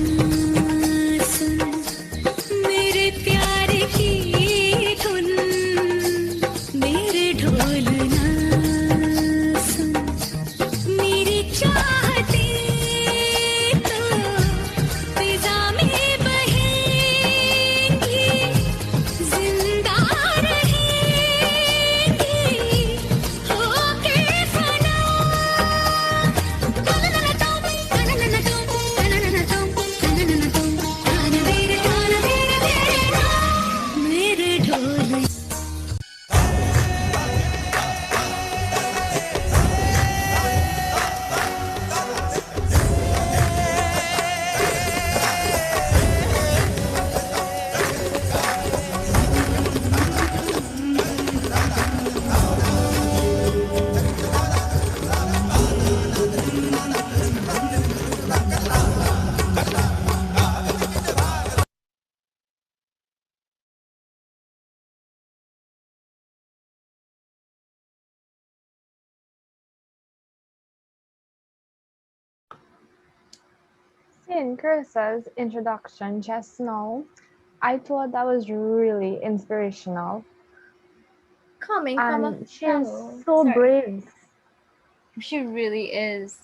सुन, मेरे प्यार की ये धुन, मेरे ढोल ना सुन, मेरी चाहते Seeing Carissa's introduction just now, I thought that was really inspirational. Coming from a And she's fellow. so Sorry. brave. She really is.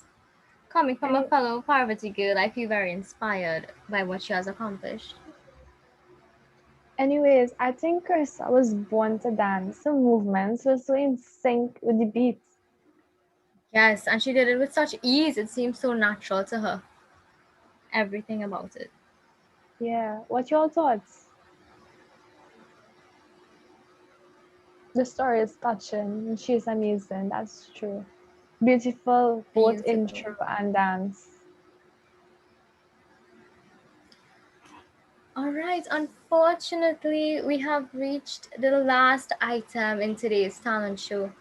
Coming from a fellow poverty girl, I feel very inspired by what she has accomplished. Anyways, I think Carissa was born to dance. Her movements were so in sync with the beats. Yes, and she did it with such ease. It seemed so natural to her. Everything about it. Yeah, what your thoughts? The story is touching and she's amazing, that's true. Beautiful, both intro and dance. All right, unfortunately, we have reached the last item in today's talent show.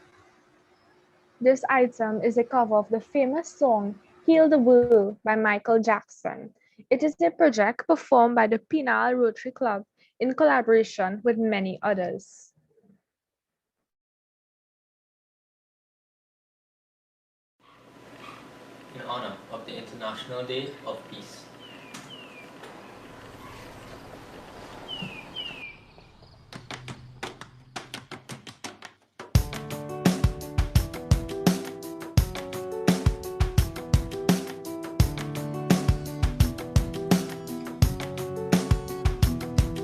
This item is a cover of the famous song Heal the World by Michael Jackson. It is a project performed by the Penal Rotary Club in collaboration with many others. In honor of the International Day of Peace.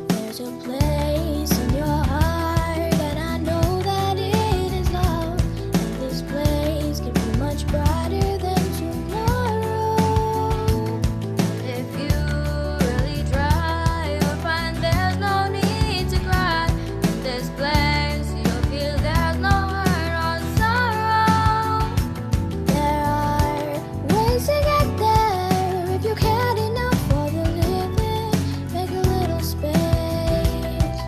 There's a place in your heart, and I know that it is love. And this place can be much brighter than tomorrow. If you really try, you'll find there's no need to cry. In this place, you'll feel there's no hurt or sorrow. There are ways to get there if you cared enough for the living. Make a little space,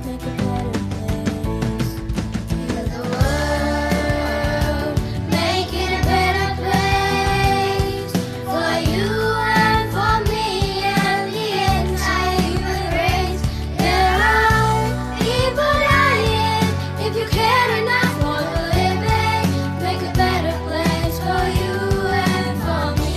make a better place. Heal the world, make it a better place for you and for me and the entire human race. There are people dying. If you care enough for the living, make a better place for you and for me.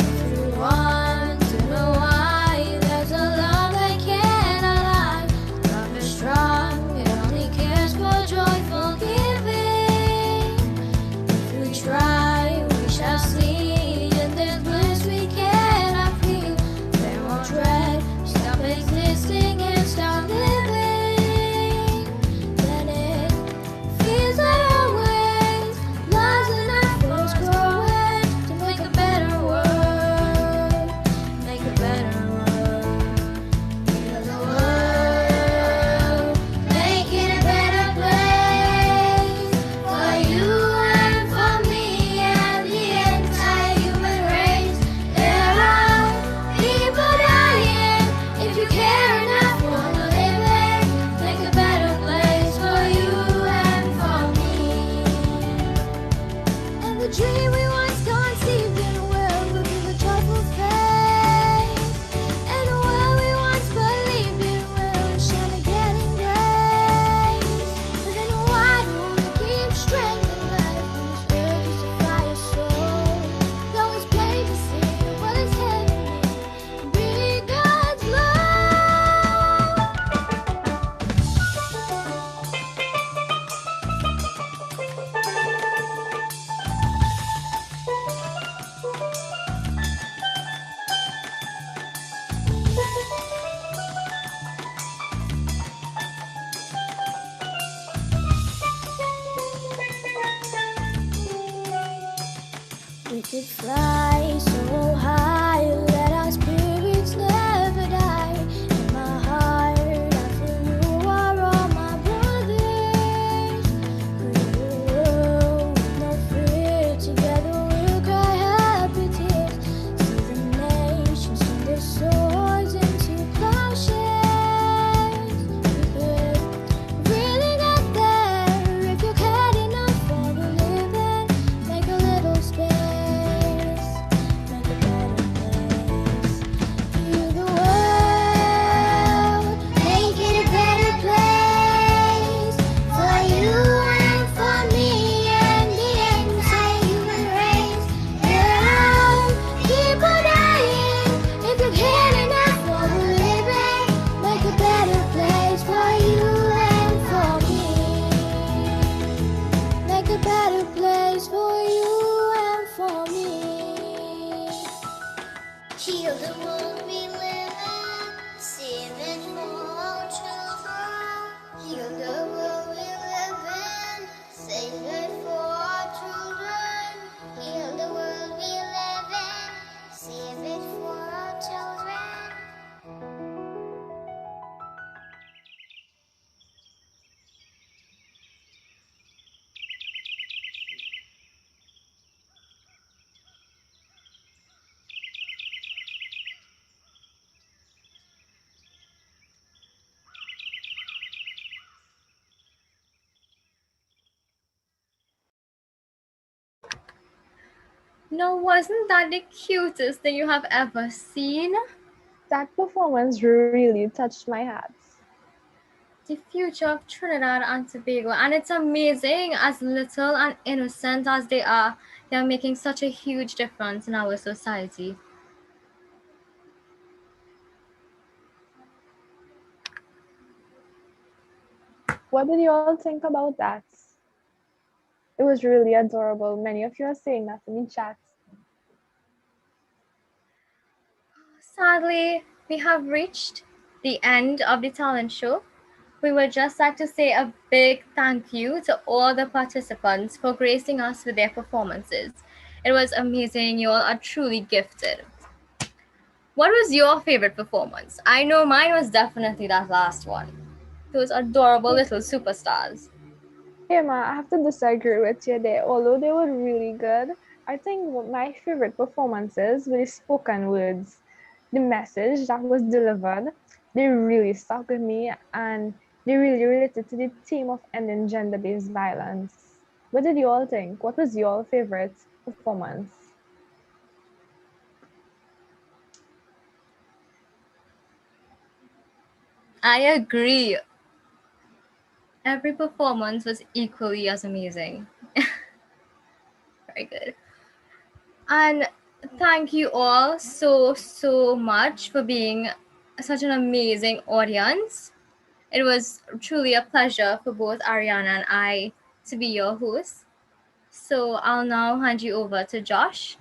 If you want to know why, there's a love that cannot lie. Love is strong, it only cares for joyful giving. If we try, we shall see. In this bliss we cannot feel. There won't dread, stop existing and start living. Then it feels like always, love's enough for us growing to make a better world, make a better world. Heal the world, make it a better place for you and for me and the entire human race. There are people dying. If you care enough No, wasn't that the cutest thing you have ever seen? That performance really touched my heart. The future of Trinidad and Tobago, and it's amazing, as little and innocent as they are making such a huge difference in our society. What did you all think about that? It was really adorable. Many of you are saying that in the chat. Sadly, we have reached the end of the talent show. We would just like to say a big thank you to all the participants for gracing us with their performances. It was amazing. You all are truly gifted. What was your favorite performance? I know mine was definitely that last one. Those adorable little superstars. Hey Ma, I have to disagree with you there. Although they were really good, I think my favorite performances were the spoken words. The message that was delivered, they really stuck with me and they really related to the theme of ending gender-based violence. What did you all think? What was your favorite performance? I agree. Every performance was equally as amazing. Very good. And thank you all so much for being such an amazing audience. It was truly a pleasure for both Ariana and I to be your host. So I'll now hand you over to Josh.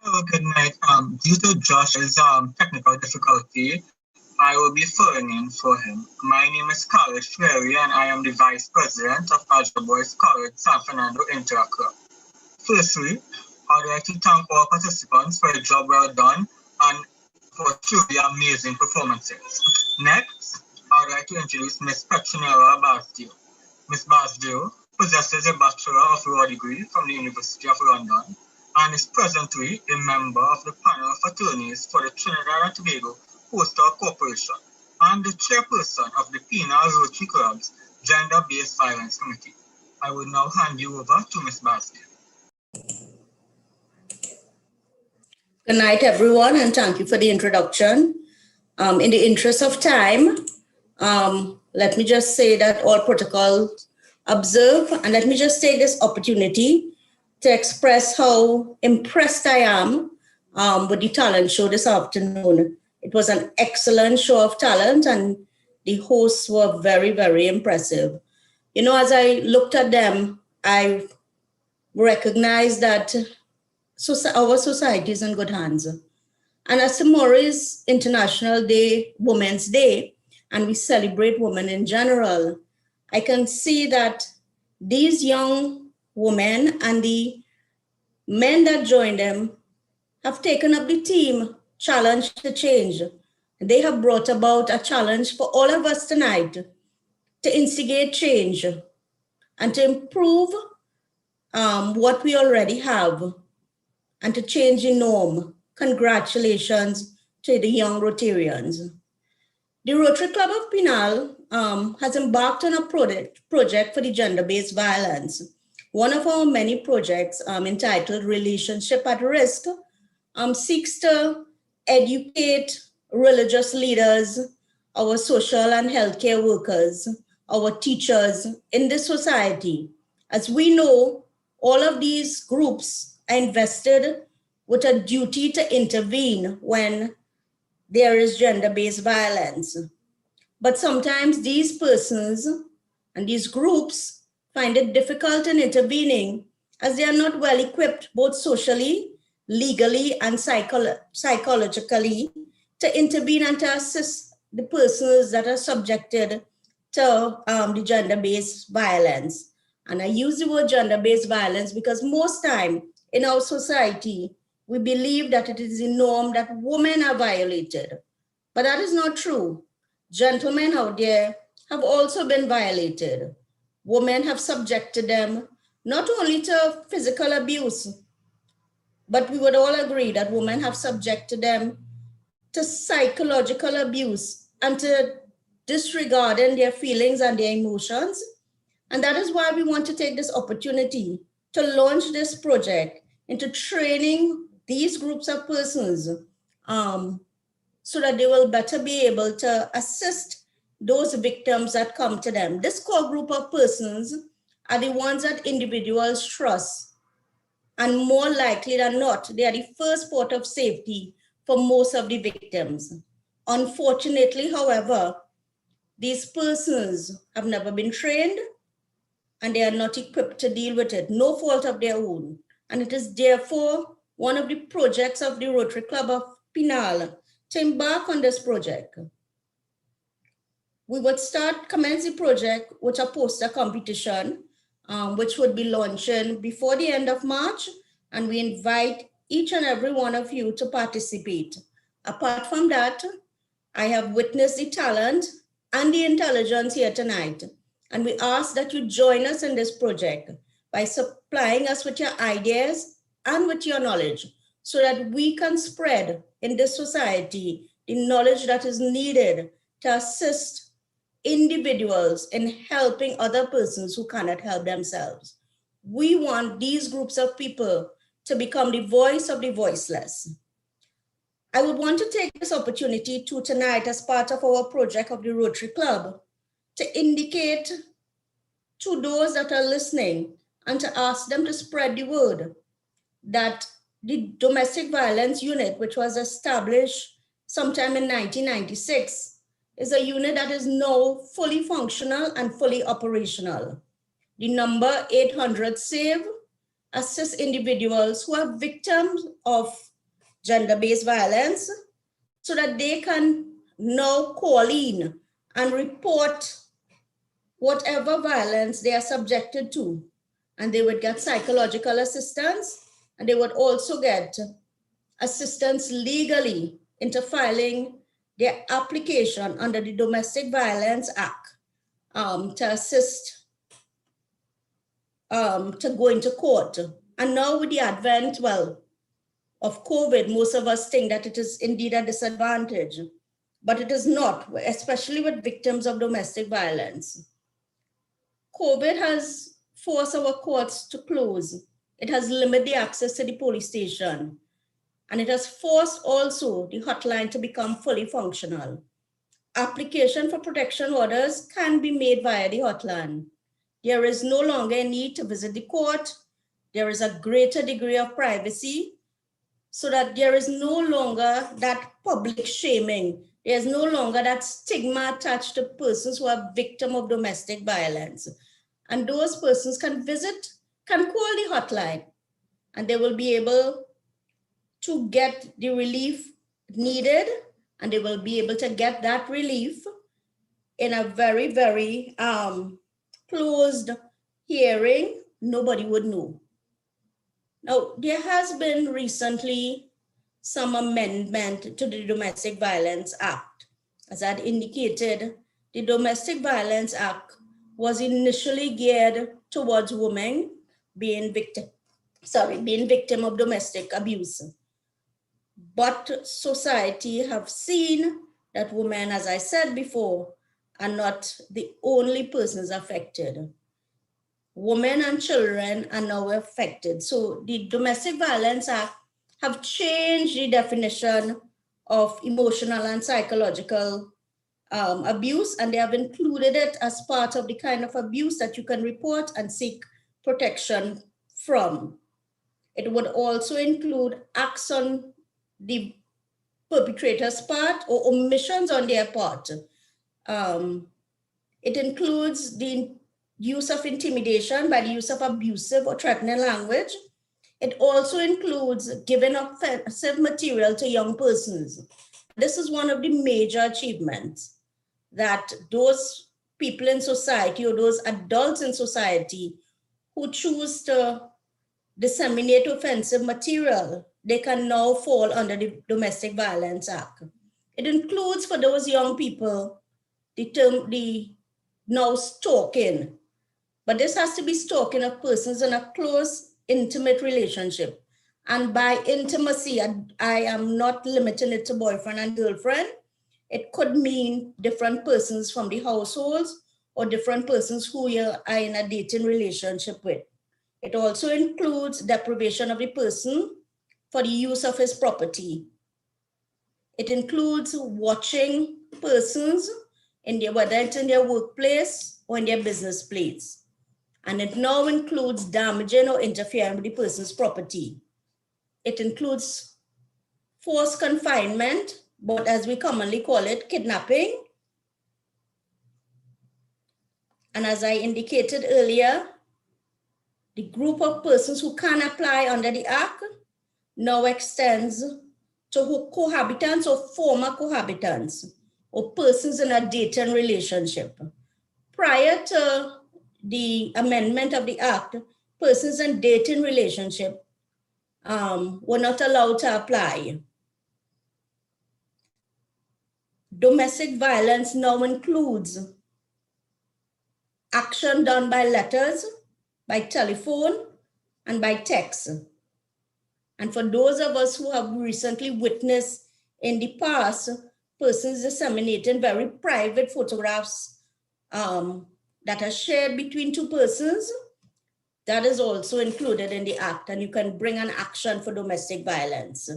Hello, good night. Due to Josh's technical difficulty, I will be filling in for him. My name is Carlos Freire, and I am the Vice President of Algebra Boys College San Fernando Inter Club. Firstly, I'd like to thank all participants for a job well done and for truly amazing performances. Next, I'd like to introduce Miss Petronella Basdale. Miss Basdale possesses a Bachelor of Law degree from the University of London and is presently a member of the panel of attorneys for the Trinidad and Tobago Postal Corporation and the chairperson of the Penal Rotary Club's Gender-Based Violence Committee. I will now hand you over to Ms. Basdale. Good night, everyone, and thank you for the introduction. In the interest of time, let me just say that all protocols observed, and let me just take this opportunity to express how impressed I am with the talent show this afternoon. It was an excellent show of talent, and the hosts were very, very impressive. You know, as I looked at them, I recognized that our society is in good hands. And as tomorrow is International Day, Women's Day, and we celebrate women in general, I can see that these young women and the men that join them have taken up the theme, Challenge to Change. They have brought about a challenge for all of us tonight to instigate change and to improve what we already have and to change the norm. Congratulations to the young Rotarians. The Rotary Club of Penal has embarked on a project for the gender-based violence. One of our many projects entitled Relationship at Risk seeks to educate religious leaders, our social and healthcare workers, our teachers in this society. As we know, all of these groups are invested with a duty to intervene when there is gender-based violence. But sometimes these persons and these groups find it difficult in intervening as they are not well equipped both socially, legally, and psychologically to intervene and to assist the persons that are subjected to the gender-based violence. And I use the word gender-based violence because most time in our society, we believe that it is the norm that women are violated. But that is not true. Gentlemen out there have also been violated. Women have subjected them not only to physical abuse, but we would all agree that women have subjected them to psychological abuse and to disregarding their feelings and their emotions. And that is why we want to take this opportunity to launch this project into training these groups of persons so that they will better be able to assist those victims that come to them. This core group of persons are the ones that individuals trust, and more likely than not, they are the first port of safety for most of the victims. Unfortunately, however, these persons have never been trained and they are not equipped to deal with it, no fault of their own. And it is therefore one of the projects of the Rotary Club of Pinal to embark on this project. We would commence the project with a poster competition, which would be launching before the end of March, and we invite each and every one of you to participate. Apart from that, I have witnessed the talent and the intelligence here tonight, and we ask that you join us in this project by supplying us with your ideas and with your knowledge so that we can spread in this society the knowledge that is needed to assist individuals in helping other persons who cannot help themselves. We want these groups of people to become the voice of the voiceless. I would want to take this opportunity to tonight, as part of our project of the Rotary Club, to indicate to those that are listening and to ask them to spread the word that the domestic violence unit, which was established sometime in 1996, is a unit that is now fully functional and fully operational. The number 800 SAVE assists individuals who are victims of gender-based violence so that they can now call in and report whatever violence they are subjected to. And they would get psychological assistance, and they would also get assistance legally into filing their application under the Domestic Violence Act to assist to go into court. And now with the advent, of COVID, most of us think that it is indeed a disadvantage, but it is not, especially with victims of domestic violence. COVID has forced our courts to close. It has limited the access to the police station, and it has forced also the hotline to become fully functional. Application for protection orders can be made via the hotline. There is no longer a need to visit the court. There is a greater degree of privacy so that there is no longer that public shaming. There's no longer that stigma attached to persons who are victims of domestic violence. And those persons can call the hotline, and they will be able to get the relief needed, and they will be able to get that relief in a very, very closed hearing. Nobody would know. Now, there has been recently some amendment to the Domestic Violence Act. As I had indicated, the Domestic Violence Act was initially geared towards women being victim of domestic abuse. But society have seen that women, as I said before, are not the only persons affected. Women and children are now affected. So the Domestic Violence Act have changed the definition of emotional and psychological abuse, and they have included it as part of the kind of abuse that you can report and seek protection from. It would also include acts on the perpetrator's part or omissions on their part. It includes the use of intimidation by the use of abusive or threatening language. It also includes giving offensive material to young persons. This is one of the major achievements, that those people in society or those adults in society who choose to disseminate offensive material, they can now fall under the Domestic Violence Act. It includes, for those young people, the now stalking, but this has to be stalking of persons in a close, intimate relationship. And by intimacy, I am not limiting it to boyfriend and girlfriend. It could mean different persons from the households or different persons who you are in a dating relationship with. It also includes deprivation of the person for the use of his property. It includes watching persons in their, whether it's in their workplace or in their business place. And it now includes damaging or interfering with the person's property. It includes forced confinement, but as we commonly call it, kidnapping. And as I indicated earlier, the group of persons who can apply under the Act now extends to cohabitants or former cohabitants or persons in a dating relationship. Prior to the amendment of the Act, persons in dating relationship were not allowed to apply. Domestic violence now includes action done by letters, by telephone, and by text. And for those of us who have recently witnessed in the past, persons disseminating very private photographs that are shared between two persons, that is also included in the Act, and you can bring an action for domestic violence.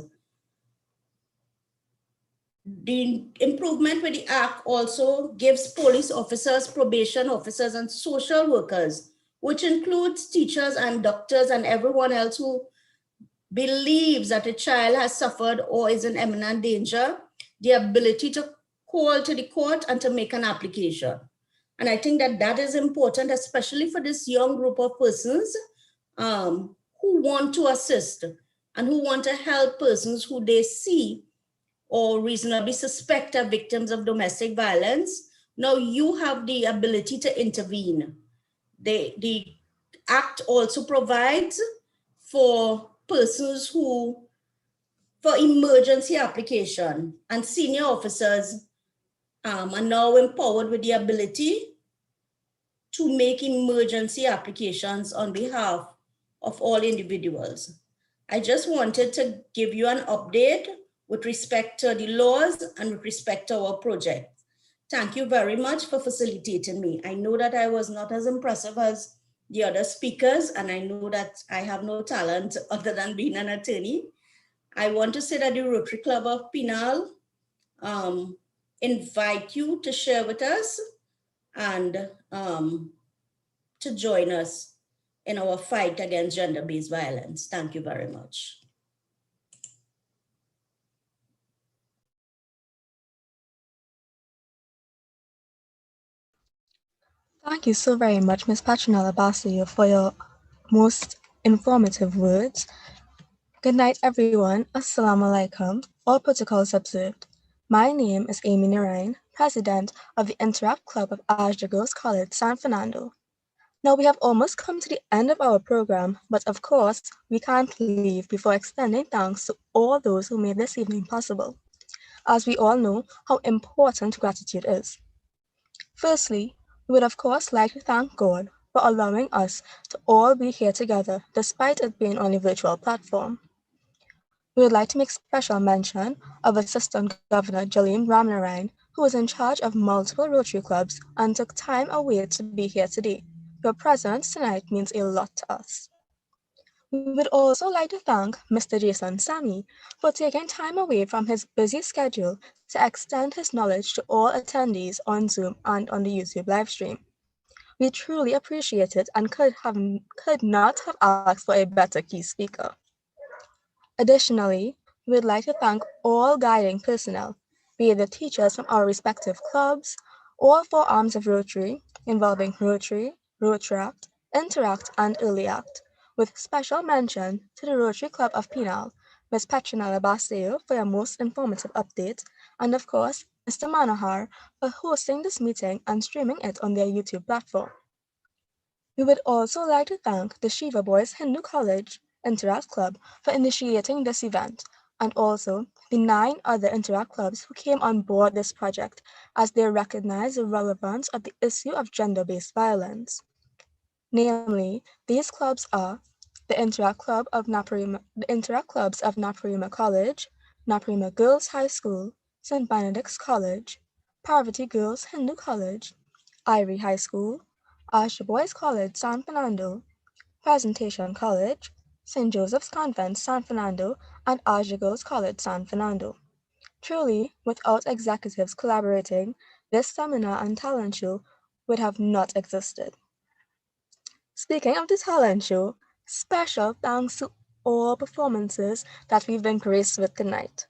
The improvement with the Act also gives police officers, probation officers, and social workers, which includes teachers and doctors and everyone else who believes that a child has suffered or is in imminent danger, the ability to call to the court and to make an application. And I think that that is important, especially for this young group of persons who want to assist and who want to help persons who they see or reasonably suspect are victims of domestic violence. Now you have the ability to intervene. The Act also provides for persons who, for emergency application, and senior officers are now empowered with the ability to make emergency applications on behalf of all individuals. I just wanted to give you an update with respect to the laws and with respect to our project. Thank you very much for facilitating me. I know that I was not as impressive as the other speakers, and I know that I have no talent other than being an attorney. I want to say that the Rotary Club of Pinal invite you to share with us and to join us in our fight against gender-based violence. Thank you very much. Thank you so very much, Ms. Patronella Basilio, for your most informative words. Good night, everyone. Assalamu alaikum. All protocols observed. My name is Amy Narain, President of the Interact Club of Ajda Girls College, San Fernando. Now we have almost come to the end of our program, but of course, we can't leave before extending thanks to all those who made this evening possible, as we all know how important gratitude is. Firstly, we would of course like to thank God for allowing us to all be here together despite it being on a virtual platform. We would like to make special mention of Assistant Governor Jaleem Ramnarain, who is in charge of multiple Rotary clubs and took time away to be here today. Your presence tonight means a lot to us. We would also like to thank Mr. Jason Sami for taking time away from his busy schedule to extend his knowledge to all attendees on Zoom and on the YouTube livestream. We truly appreciate it and could not have asked for a better key speaker. Additionally, we would like to thank all guiding personnel, be it the teachers from our respective clubs, all 4 arms of Rotary, involving Rotary, Rotaract, Interact, and Early Act, with special mention to the Rotary Club of Pinal, Ms. Petronella Baseo for your most informative update, and of course, Mr. Manohar for hosting this meeting and streaming it on their YouTube platform. We would also like to thank the Shiva Boys Hindu College Interact Club for initiating this event, and also the 9 other Interact clubs who came on board this project as they recognize the relevance of the issue of gender-based violence. Namely, these clubs are the Interact Club of the Interact Clubs of Naparima College, Naparima Girls High School, St. Benedict's College, Parvati Girls Hindu College, Ivory High School, Asha Boys College, San Fernando, Presentation College, St. Joseph's Convent, San Fernando, and Asha Girls College, San Fernando. Truly, without executives collaborating, this seminar and talent show would have not existed. Speaking of the talent show, special thanks to all performances that we've been graced with tonight.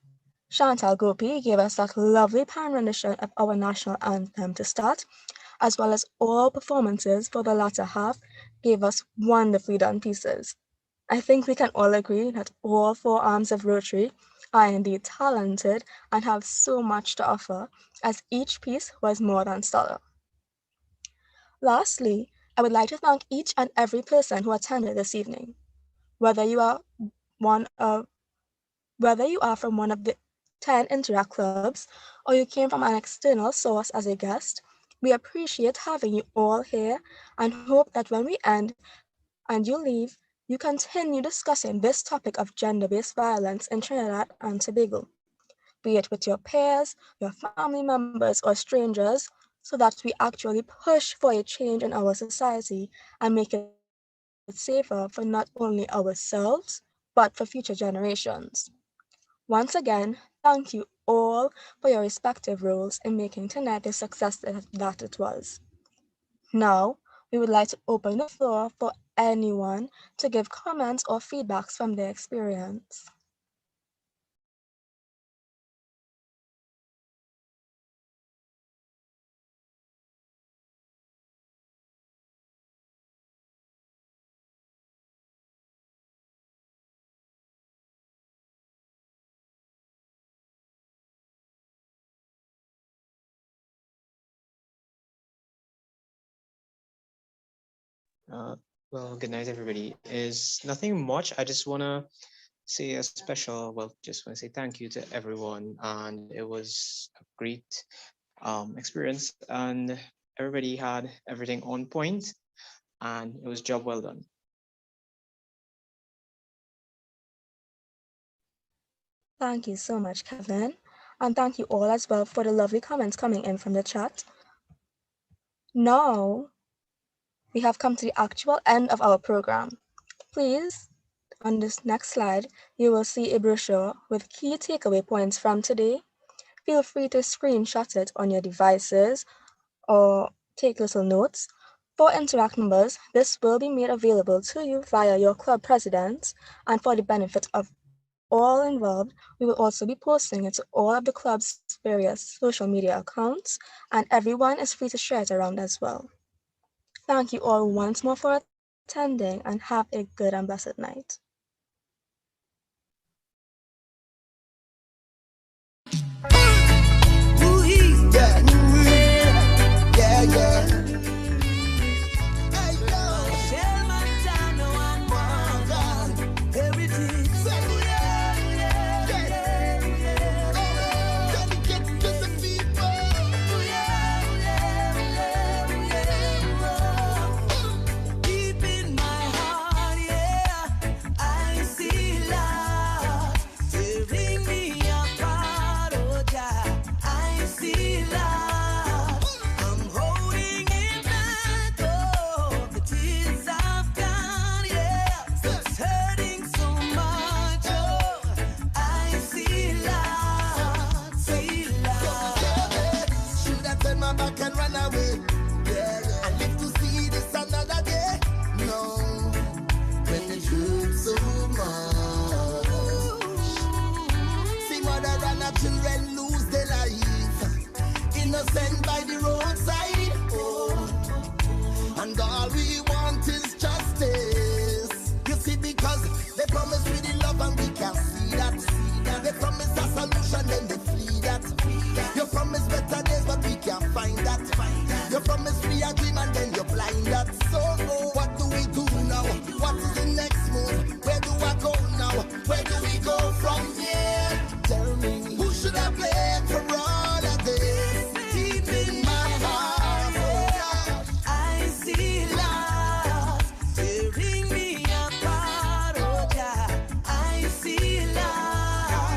Chantal Gopi gave us that lovely pan rendition of our national anthem to start, as well as all performances for the latter half gave us wonderfully done pieces. I think we can all agree that all 4 arms of Rotary are indeed talented and have so much to offer, as each piece was more than stellar. Lastly, I would like to thank each and every person who attended this evening. Whether you are from one of the 10 Interact clubs or you came from an external source as a guest, we appreciate having you all here and hope that when we end and you leave, you continue discussing this topic of gender-based violence in Trinidad and Tobago, be it with your peers, your family members, or strangers, so that we actually push for a change in our society and make it safer for not only ourselves, but for future generations. Once again, thank you all for your respective roles in making tonight the success that it was. Now, we would like to open the floor for anyone to give comments or feedbacks from their experience. Well, good night, everybody. Is nothing much. I just want to say a special, well, just want to say thank you to everyone. And it was a great experience. And everybody had everything on point, and it was job well done. Thank you so much, Kevin. And thank you all as well for the lovely comments coming in from the chat. Now, we have come to the actual end of our program. Please, on this next slide, you will see a brochure with key takeaway points from today. Feel free to screenshot it on your devices or take little notes. For Interact members, this will be made available to you via your club presidents, and for the benefit of all involved, we will also be posting it to all of the club's various social media accounts, and everyone is free to share it around as well. Thank you all once more for attending, and have a good and blessed night. all we want is justice. You see, because they promise me the love and we can't see that. They promise a solution, then they flee that. You promise better days, but we can't find that. You promise free agreement, then you're blind that. So what do we do now? What is the next move? Where do I go now? Where do we go from here? Tell me, who should I blame for all of this? Deep in my heart, I see love tearing me apart. Oh God, I see love,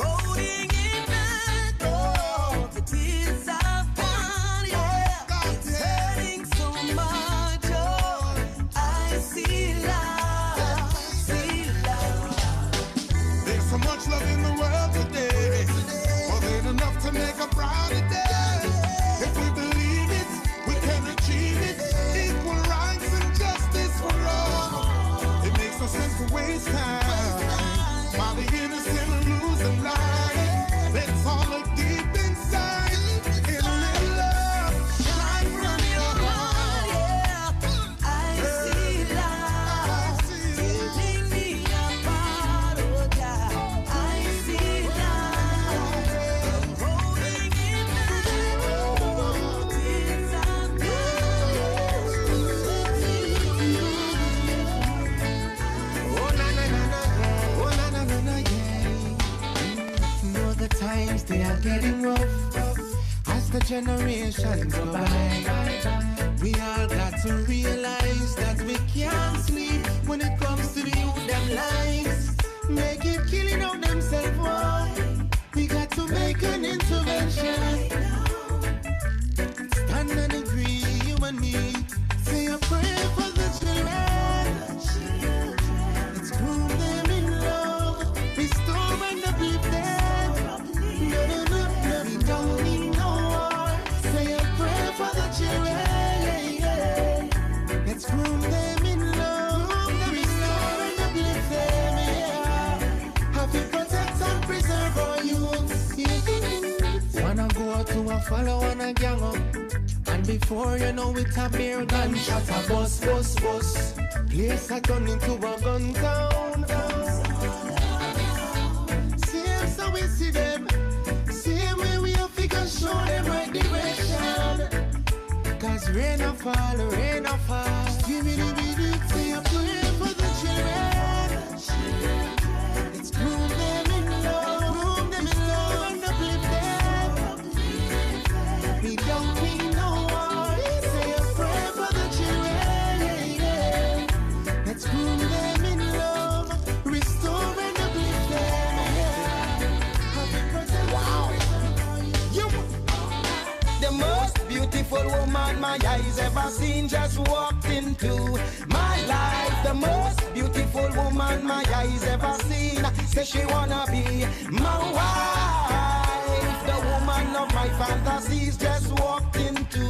holding it back. Oh, the tears I've gone, yeah, it's hurting so much. Oh, I see love, see love. There's so much love in the world today, more than enough to make a brighter day. If we believe it, we can achieve it. Equal rights and justice for all. It makes no sense to waste time while the innocent are losing life. Let's all look deep inside and let love shine from your heart. I see love tearing me apart. Oh God, I see love holding it back. Oh, tears I've Oh na na na na, oh na na na na, yeah. know the times they are getting rough as the generations go by. We all got to realize that we can't sleep when it comes to the youth them lives. They keep killing out themselves, boy. We got to make an intervention. Stand and agree, you and me. Say a prayer for the children. Let's groom them in love, restore and uplift them. No, no, no, no, we don't need no war. Say a prayer for the children. Let's groom them in love, restore and uplift them. Yeah, have to protect and preserve our youth. Yeah. Wanna go out to a follow and a gang up, and before you know it, a beer gunshot, a bus, bus, bus. Place a turn into a gun town. Same so we see them, same way we have to show them right direction. Cause rain or fall, rain or fall. Give me the say a prayer for the children. Let's groom them in love, and uplift them. We don't need no war. Say a prayer for the children. Let's groom them in love, restore and uplift them. Wow. You, the most beautiful woman my eyes ever seen just walked into my life. The most beautiful woman my eyes ever seen says she wanna be my wife. The woman of my fantasies just walked into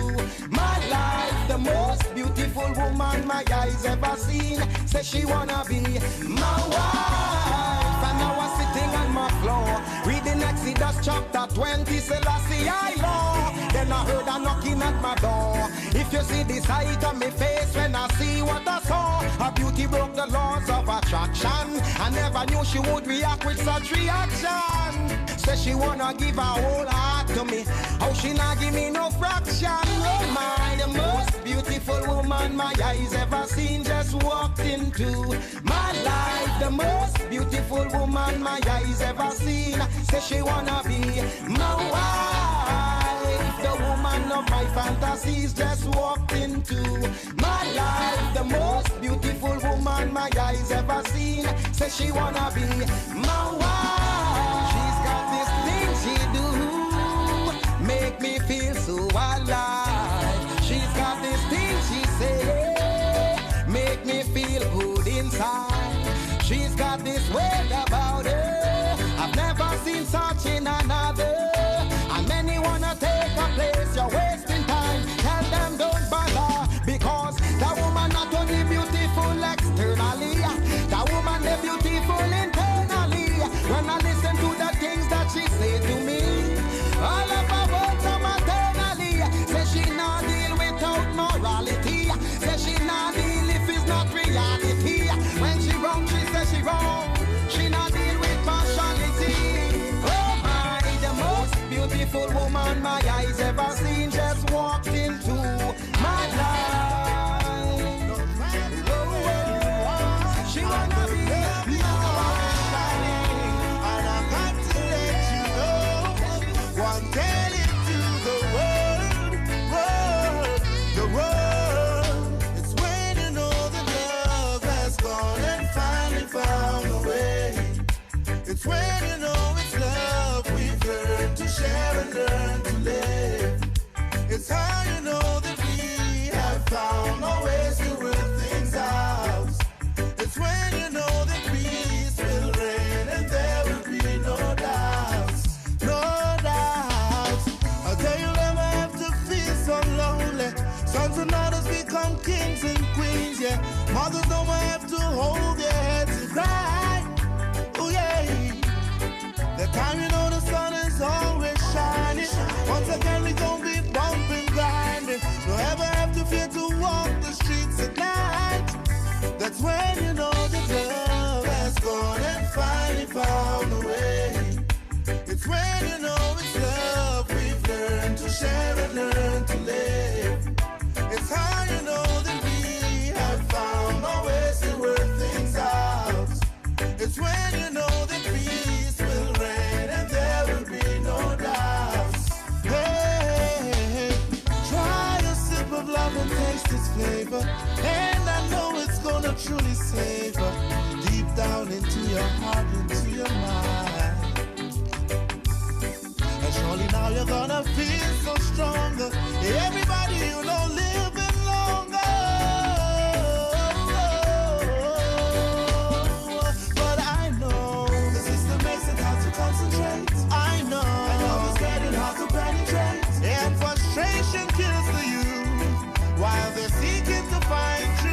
my life. The most beautiful woman my eyes ever seen says she wanna be my wife. And I was sitting on my floor reading Exodus chapter 20, Selassie I law. Then I heard a knocking at my door. If you see the sight of me face when I see what I saw, her beauty broke the laws of attraction. I never knew she would react with such reaction. Says she wanna give her whole heart to me. How she not give me no fraction? Oh my, the most beautiful woman my eyes ever seen just walked into my life. The most beautiful woman my eyes ever seen says she wanna be my wife. The woman of my fantasies just walked into my life. The most beautiful woman my eyes ever seen says she wanna be my wife. She's got this thing she do, make me feel so alive. She's got this thing she say, make me feel good inside. She's got this way about her, I've never seen such in another. And many wanna take a place, you're wasting time. Tell them don't bother, because the woman not only beautiful externally, the woman is beautiful internally. When I listen to the things that she say to me, all of her words are maternally. Say she not deal without morality. Say and others become kings and queens, yeah. Mothers don't have to hold their heads and cry. Oh yeah. The time you know the sun is always shining. Once again we gon' be bumping, grinding. Don't ever have to fear to walk the streets at night. That's when you know that love has gone and finally found a way. It's when you know it's love we've learned to share and learn to live. It's how you know that we have found our ways to work things out. It's when you know that peace will reign and there will be no doubts. Hey, try a sip of love and taste its flavor, and I know it's gonna truly savor deep down into your heart, into your mind. And surely now you're gonna feel so stronger. Everybody you know living longer. But I know the system makes it hard to concentrate. I know, and love is getting hard to penetrate. And frustration kills the youth while they're seeking to find truth.